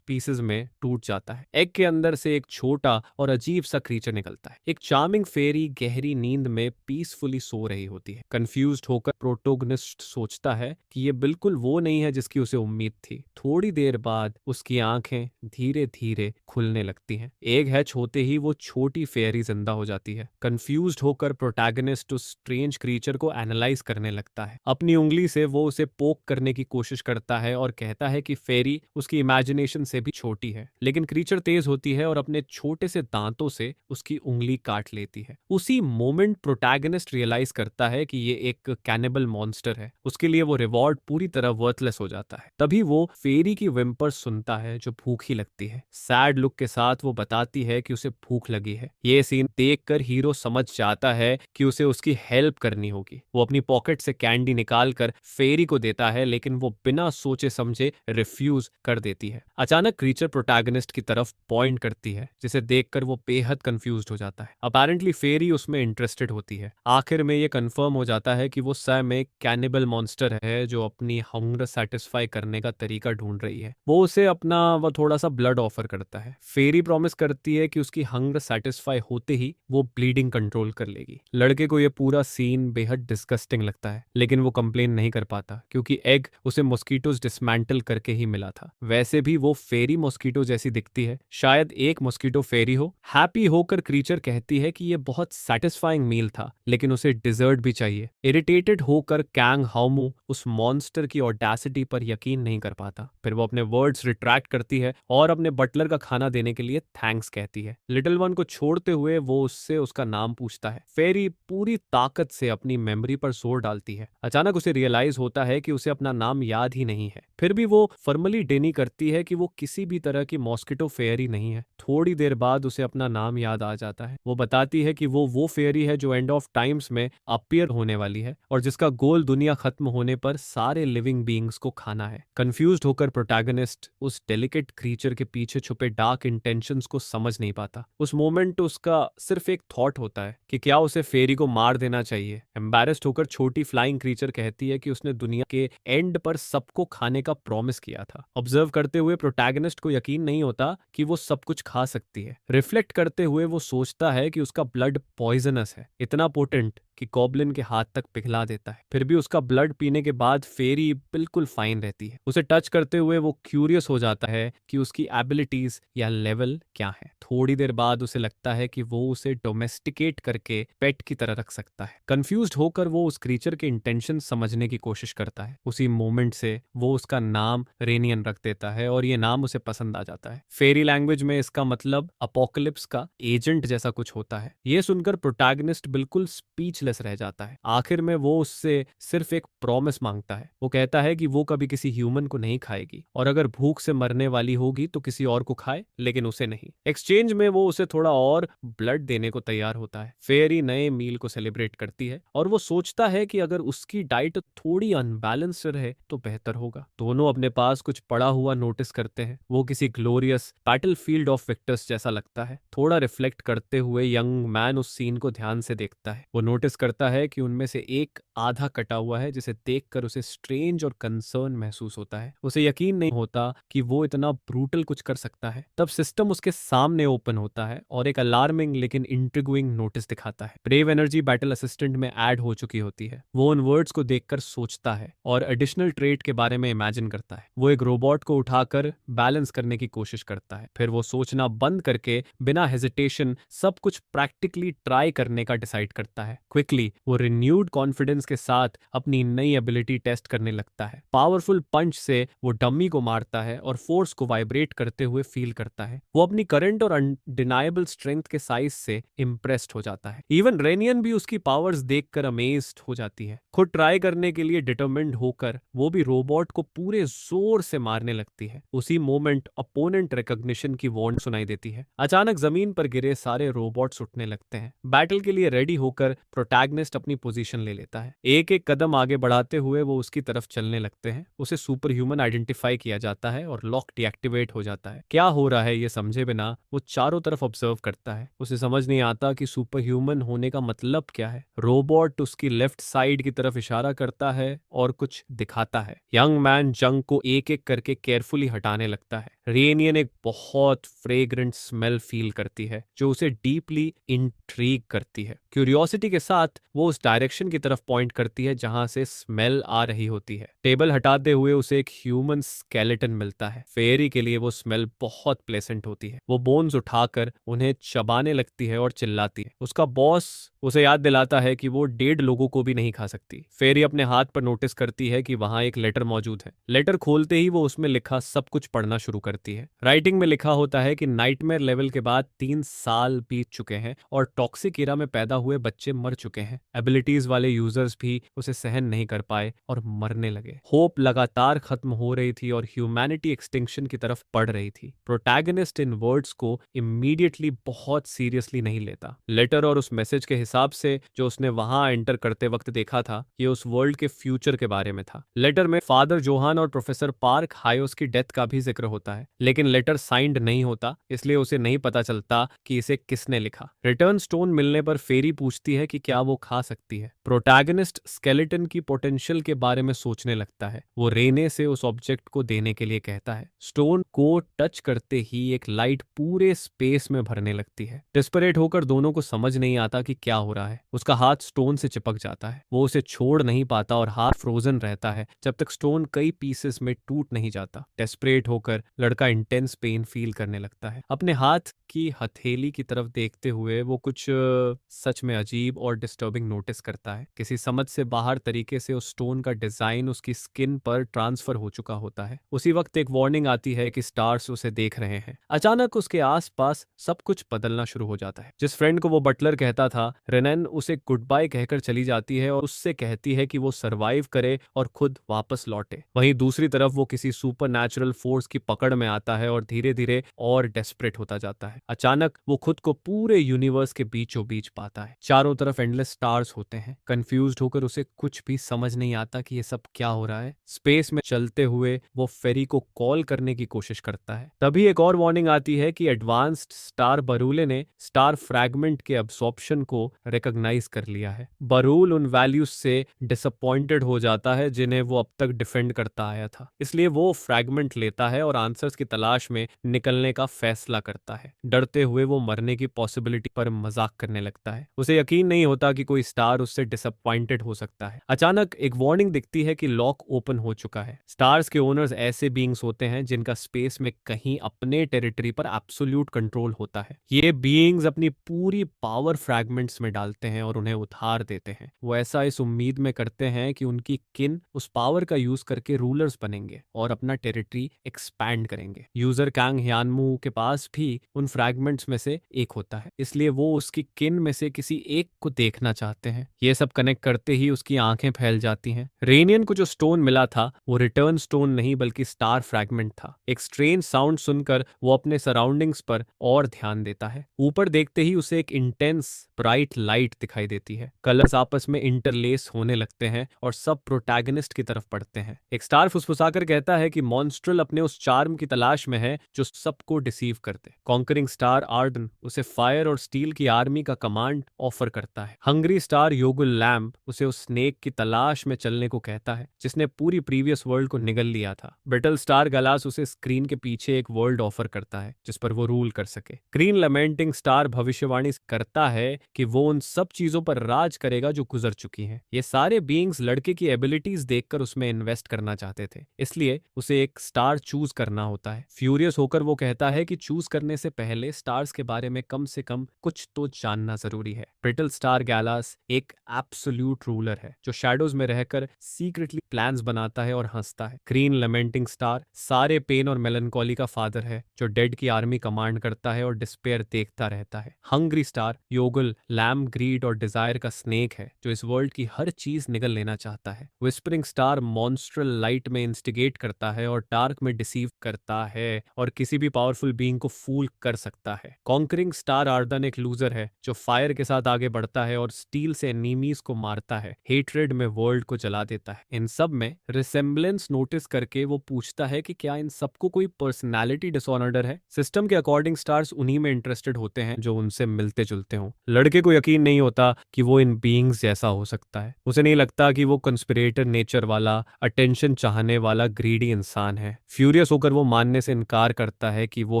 पीसेस में टूट जाता है। एग के अंदर से एक छोटा और अजीब सा क्रीचर निकलता है। एक चार्मिंग फेरी गहरी नींद में पीसफुली सो रही होती है। कंफ्यूज्ड होकर प्रोटोगनिस्ट सोचता है कि ये बिल्कुल वो नहीं है जिसकी उसे उम्मीद थी। थोड़ी देर बाद उसकी आंखें धीरे धीरे खुलने लगती हैं। एग हैच होते ही वो छोटी फेरी जिंदा हो जाती है। कंफ्यूज्ड होकर प्रोटैगनिस्ट उस स्ट्रेंज क्रीचर को एनालाइज करने लगता है। अपनी उंगली से वो उसे पोक करने की कोशिश करता है और कहता है कि फेरी उसकी इमेजिनेशन से भी छोटी है। लेकिन क्रीचर तेज होती है और अपने छोटे से दांतों से उसकी उंगली काट लेती है। उसी मोमेंट प्रोटैगनिस्ट रियलाइज करता है कि ये एक कैनिबल मॉन्स्टर है। उसके लिए वो रिवॉर्ड पूरी तरह वर्थलेस हो जाता है। तभी वो फेरी की विम्पर सुनता है जो भूखी लगती है। सैड लुक के साथ वो बताती है कि उसे भूख लगी है। ये सीन देखकर हीरो समझ जाता है कि उसे उसकी हेल्प करनी होगी। वो अपनी पॉकेट से कैंडी निकालकर फेरी को देता है, लेकिन वो बिना सोचे समझे रिफ्यूज कर देती है। अचानक क्रीचर प्रोटैगनिस्ट की तरफ पॉइंट करती है, जिसे देखकर वो बेहद कंफ्यूज्ड हो जाता है। अपेरेंटली फेरी उसमें इंटरेस्टेड होती है। आखिर में ये कंफर्म हो जाता है कि वो सच में कैनिबल मॉन्स्टर है जो अपनी हंगर सेटिस्फाई करने का तरीका ढूंढ रही है। वो उसे अपना वो थोड़ा सा ब्लड ऑफर करता है। फेरी प्रॉमिस करती है कि उसकी हंगर सेटिस्फाई होते ही वो ब्लीडिंग कंट्रोल कर लेगी। लड़के को ये पूरा सीन बेहद डिस्गस्टिंग लगता है, लेकिन वो कंप्लेन नहीं कर पाता क्योंकि एग उसे मॉस्किटोज डिसमेंटल करके ही मिला था। वैसे भी वो फेरी मॉस्किटो जैसी दिखती है, शायद एक मॉस्किटो फेरी हो। हैप्पी होकर क्रीचर कहती है कि ये बहुत सेटिस्फाइंग मील था, लेकिन उसे डिजर्ट भी चाहिए। इरिटेटेड होकर कैंग हाउमू उस मॉन्स्टर की ऑडेसिटी पर यकीन नहीं कर पाता। फिर वो अपने वर्ड्स रिट्रैक्ट करती है और अपने बटलर का खाना देने के लिए थैंक्स कहती है। लिटिल वन को छोड़ते हुए वो उससे उसका नाम पूछता है। फेरी पूरी ताकत से अपनी मेमोरी पर जोर डालती है। अचानक उसे रियलाइज होता है कि उसे अपना नाम याद ही नहीं है। फिर भी वो फॉर्मली डिनी करती है कि वो किसी भी तरह की मॉस्किटो फेयरी नहीं है। थोड़ी देर बाद उसे अपना नाम याद आ जाता है। वो बताती है कि वो फेयरी है जो एंड ऑफ टाइम्स में अपीयर होने वाली है और जिसका गोल दुनिया खत्म होने पर सारे लिविंग बीइंग्स को खाना है। कंफ्यूज्ड होकर प्रोटैगनिस्ट उस डेलिकेट क्रीचर के पीछे छुपे डार्क इंटेंशंस को समझ नहीं पाता। उस मोमेंट उसका सिर्फ एक थॉट होता है कि क्या उसे फेरी को मार देना चाहिए। एम्बैरेस्ड होकर छोटी फ्लाइंग क्रीचर कहती है कि उसने दुनिया के एंड पर सबको खाने का प्रॉमिस किया था। ऑब्जर्व करते हुए प्रोटैगनिस्ट को यकीन नहीं होता कि वो सब कुछ खा सकती है। रिफ्लेक्ट करते हुए वो सोचता है कि उसका ब्लड पॉइजनस है, इतना पोटेंट कि गॉब्लिन के हाथ तक पिघला देता है। फिर भी उसका ब्लड पीने के बाद फेरी बिल्कुल फाइन रहती है। उसे टच करते हुए वो क्यूरियस हो जाता है कि उसकी एबिलिटीज या लेवल क्या है। थोड़ी देर बाद उसे लगता है कि वो उसे डोमेस्टिकेट करके पेट की तरह रख सकता है। कंफ्यूज्ड होकर वो उस क्रीचर के इंटेंशन समझने की कोशिश करता है। उसी मोमेंट से वो उसका नाम रेनियन रख देता है और ये नाम उसे पसंद आ जाता है। फेरी लैंग्वेज में इसका मतलब अपोकलिप्स का एजेंट जैसा कुछ होता है। ये सुनकर प्रोटैगनिस्ट बिल्कुल स्पीचलेस रह जाता है। आखिर में वो उससे सिर्फ एक प्रॉमिस मांगता है। वो कहता है कि वो कभी किसी ह्यूमन को नहीं खाएगी और अगर भूख से मरने वाली होगी तो किसी और को खाए, लेकिन उसे नहीं। एक्सचेंज में वो उसे थोड़ा और ब्लड देने को तैयार होता है। फेरी नए मील को सेलिब्रेट करती है और वो सोचता है कि अगर उसकी डाइट थोड़ी अनबैलेंस्ड रहे तो बेहतर होगा। दोनों अपने पास कुछ पड़ा हुआ नोटिस करते हैं। वो किसी ग्लोरियस बैटलफील्ड ऑफ विक्टर्स जैसा लगता है। थोड़ा रिफ्लेक्ट करते हुए यंग मैन उस सीन को ध्यान से देखता है। वो नोटिस करता है कि उनमें से एक आधा कटा हुआ है, जिसे देखकर उसे स्ट्रेंज और कंसर्न महसूस होता है। उसे यकीन नहीं होता कि वो इतना ब्रूटल कुछ कर सकता है। तब सिस्टम उसके सामने ओपन होता है और एक अलार्मिंग लेकिन इंट्रिग्विंग नोटिस दिखाता है। ब्रेव एनर्जी बैटल असिस्टेंट में ऐड हो चुकी होती है। वो उन वर्ड्स को देखकर सोचता है और एडिशनल ट्रेट के बारे में इमेजिन करता है। वो एक रोबोट को उठाकर बैलेंस करने की कोशिश करता है। फिर वो सोचना बंद करके बिना हेजिटेशन सब कुछ प्रैक्टिकली ट्राई करने का डिसाइड करता है। क्विकली वो रिन्यूड कॉन्फिडेंस के साथ अपनी नई एबिलिटी टेस्ट करने लगता है। पावरफुल पंच से वो डम्मी को मारता है और फोर्स को वाइब्रेट करते हुए फील करता है। वो अपनी करंट और अनडिनाइबल स्ट्रेंथ के साइज से इम्प्रेस्ड हो जाता है। इवन रेनियन भी उसकी पावर्स देखकर अमेज्ड हो जाती है। खुद ट्राई करने के लिए डिटरमिन्ड होकर वो भी रोबोट को पूरे जोर से मारने लगती है। उसी मोमेंट अपोनेंट रिकॉग्निशन की वार्न सुनाई देती है। अचानक जमीन पर गिरे सारे रोबोट्स उठने लगते हैं। बैटल के लिए रेडी होकर प्रोटैगनिस्ट अपनी पोजीशन ले लेता है। एक एक कदम आगे बढ़ाते हुए वो उसकी तरफ चलने लगते हैं। उसे सुपर ह्यूमन आइडेंटिफाई किया जाता है और लॉक डीएक्टिवेट हो जाता है। क्या हो रहा है ये समझे बिना वो चारों तरफ ऑब्जर्व करता है। उसे समझ नहीं आता कि सुपर ह्यूमन होने का मतलब क्या है। रोबोट उसकी लेफ्ट साइड की तरफ इशारा करता है और कुछ दिखाता है। यंग मैन जंग को एक एक करके केयरफुली हटाने लगता है। रेनियन एक बहुत फ्रेग्रेंट स्मेल फील करती है जो उसे डीपली इंट्रीग करती है। क्यूरियोसिटी के साथ वो उस डायरेक्शन की तरफ पॉइंट करती है जहां से स्मेल आ रही होती है। टेबल हटाते हुए उसे एक ह्यूमन स्केलेटन मिलता है। फेरी के लिए वो स्मेल बहुत प्लेसेंट होती है। वो बोन्स उठाकर उन्हें चबाने लगती है और चिल्लाती है। उसका बॉस उसे याद दिलाता है कि वो 1.5 लोगों को भी नहीं खा सकती। फेरी अपने हाथ पर नोटिस करती है कि वहां एक लेटर मौजूद है। लेटर खोलते ही वो उसमें लिखा सब कुछ पढ़ना शुरू करती है। राइटिंग में लिखा होता है कि नाइटमेयर लेवल के बाद 3 साल बीत चुके हैं और टॉक्सिक इरा में पैदा हुए बच्चे मर चुके हैं। एबिलिटीज वाले यूजर्स भी उसे सहन नहीं कर पाए और मरने लगे। होप लगातार खत्म हो रही थी और ह्यूमैनिटी एक्सटिंक्शन की तरफ बढ़ रही थी। प्रोटैगनिस्ट इन वर्ड्स को इमीडिएटली बहुत सीरियसली नहीं लेता। लेटर और उस मैसेज के हिसाब से जो उसने वहां एंटर करते वक्त देखा था, ये उस वर्ल्ड के फ्यूचर के बारे में था। लेटर में फादर जोहान और प्रोफेसर पार्क हायोस की डेथ का भी जिक्र होता है, लेकिन लेटर साइंड नहीं होता, इसलिए उसे नहीं पता चलता कि इसे किसने लिखा। रिटर्न स्टोन मिलने पर फेरी पूछती है कि क्या वो खा सकती है। प्रोटैगनिस्ट स्केलेटन की पोटेंशियल के बारे में सोचने लगता है। वो रेने से उस ऑब्जेक्ट को देने के लिए कहता है। स्टोन को टच करते ही एक लाइट पूरे स्पेस में भरने लगती है। डिस्परेट होकर दोनों को समझ नहीं आता कि क्या हो रहा है। उसका हाथ स्टोन से चिपक जाता है। वो उसे छोड़ नहीं पाता और हाथ फ्रोजन रहता है जब तक स्टोन कई पीसेस में टूट नहीं जाता। डेस्परेट होकर लड़का इंटेंस पेन फील करने लगता है। अपने हाथ की हथेली की तरफ देखते हुए वो कुछ सच में अजीब और डिस्टर्बिंग नोटिस करता है। किसी समझ से बाहर तरीके से उस स्टोन का डिजाइन उसकी स्किन पर ट्रांसफर हो चुका होता है। उसी वक्त एक वार्निंग आती है कि स्टार्स उसे देख रहे हैं। अचानक उसके आसपास सब कुछ बदलना शुरू हो जाता है। जिस फ्रेंड को वो बटलर कहता था, रेनन उसे गुड बाय कहकर चली जाती है और उससे कहती है कि वो सरवाइव करे और खुद वापस लौटे। वहीं दूसरी तरफ वो किसी सुपर नेचुरल फोर्स की पकड़ में आता है और धीरे धीरे और डेस्परेट होता जाता है। अचानक वो खुद को पूरे यूनिवर्स के बीचों बीच पाता है। चारों तरफ एंडलेस स्टार्स होते हैं। कंफ्यूज्ड होकर उसे कुछ भी समझ नहीं आता कि ये सब क्या हो रहा है। स्पेस में चलते हुए वो फेरी को कॉल करने की कोशिश करता है। तभी एक और वार्निंग आती है कि एडवांस्ड स्टार बरूले ने स्टार फ्रैगमेंट के अब्सॉर्प्शन को रिकॉग्नाइज कर लिया है। बरूल उन वैल्यूज से डिसअपॉइंटेड हो जाता है जिन्हें वो अब तक डिफेंड करता आया था। इसलिए वो फ्रैगमेंट लेता है और आंसर्स की तलाश में निकलने का फैसला करता है। डरते हुए वो मरने की पॉसिबिलिटी पर मजाक करने लगता है। उसे यकीन नहीं होता कि कोई स्टार उससे डिसअपॉइंटेड हो सकता है। अचानक एक वार्निंग दिखती है कि लॉक ओपन हो चुका है। स्टार्स के ओनर्स ऐसे बीइंग्स होते हैं जिनका स्पेस में कहीं अपने टेरिटरी पर एब्सोल्यूट कंट्रोल होता है। ये बीइंग्स अपनी पूरी पावर फ्रैगमेंट्स में डालते हैं और उन्हें उधार देते हैं। वो ऐसा इस उम्मीद में करते हैं कि उनकी किन उस पावर का यूज करके रूलर्स बनेंगे और अपना टेरिटरी एक्सपैंड करेंगे। यूजर कांग ह्यानमू के पास भी उन फ्रैगमेंट्स में से एक होता है, इसलिए वो उसकी किन में से किसी एक को देखना चाहते हैं। ये सब कनेक्ट करते ही उसकी आंखें फैल जाती हैं। रेनियन को जो स्टोन मिला था वो रिटर्न स्टोन नहीं बल्कि स्टार फ्रैगमेंट था। एक स्ट्रेंज साउंड सुनकर वो अपने सराउंडिंग्स पर और ध्यान देता है। ऊपर देखते ही उसे एक इंटेंस ब्राइट लाइट दिखाई देती है। कलर्स आपस में इंटरलेस होने लगते हैं और सब प्रोटैगनिस्ट की तरफ बढ़ते हैं। एक स्टार फुसफुसाकर कहता है कि मॉन्स्ट्रल अपने उस चार्म की तलाश में है जो सबको डिसीव करते। कॉन्करिंग स्टार आर्डन उसे फायर और स्टील की आर्मी का कमांड ऑफर करता है। हंग्री स्टार योगुल लैम्प उसे उस स्नेक की तलाश में चलने को कहता है जिसने पूरी प्रीवियस वर्ल्ड को निगल लिया था। ब्रिटल स्टार गलास उसे स्क्रीन के पीछे एक वर्ल्ड ऑफर करता है जिस पर वो रूल कर सके। ग्रीन लमेंटिंग स्टार भविष्यवाणी करता है कि वो उन सब चीजों पर राज करेगा जो गुजर चुकी हैं। ये सारे बीइंग्स लड़के की एबिलिटीज देखकर उसमें इन्वेस्ट करना चाहते थे, इसलिए उसे एक स्टार चूज करना होता है। फ्यूरियस होकर वो कहता है कि चूज करने से पहले स्टार्स के बारे में कम से कम कुछ तो जानना जरूरी है। ब्रिटल स्टार गैलास एक एब्सोल्यूट रूलर है जो शैडोज में रहकर सीक्रेटली प्लान्स बनाता है और हंसता है। ग्रीन लमेंटिंग स्टार सारे पेन और मेलनकॉली का फादर है जो डेड की आर्मी कमांड करता है और डिस्पेयर देखता रहता है। हंग्री स्टार योगल लैम ग्रीड और डिजायर का स्नेक है जो इस वर्ल्ड की हर चीज निगल लेना चाहता है। विस्परिंग स्टार मॉन्स्ट्रल लाइट में इंस्टिगेट करता है और डार्क में डिसीव करता है और किसी भी पावरफुल बीइंग को फूल कर सकता है। कॉन्करिंग स्टार आर्दन एक लूजर है जो फायर के साथ आगे बढ़ता है और स्टील से एनिमीज को मारता है, हेट्रेड में वर्ल्ड को जला देता है। इन सब में रिसेम्बलेंस नोटिस करके वो पूछता है कि क्या इन सबको कोई पर्सनालिटी डिसऑर्डर है। सिस्टम के अकॉर्डिंग स्टार्स उन्हीं में इंटरेस्टेड होते हैं जो उनसे मिलते जुलते हों। लड़के को यकीन नहीं होता कि वो इन बीइंग्स जैसा हो सकता है। उसे नहीं लगता कि वो कंस्पिरेटर नेचर वाला, अटेंशन चाहने वाला ग्रीडी इंसान है। फ्यूरियस होकर वो मानने से इनकार करता है कि वो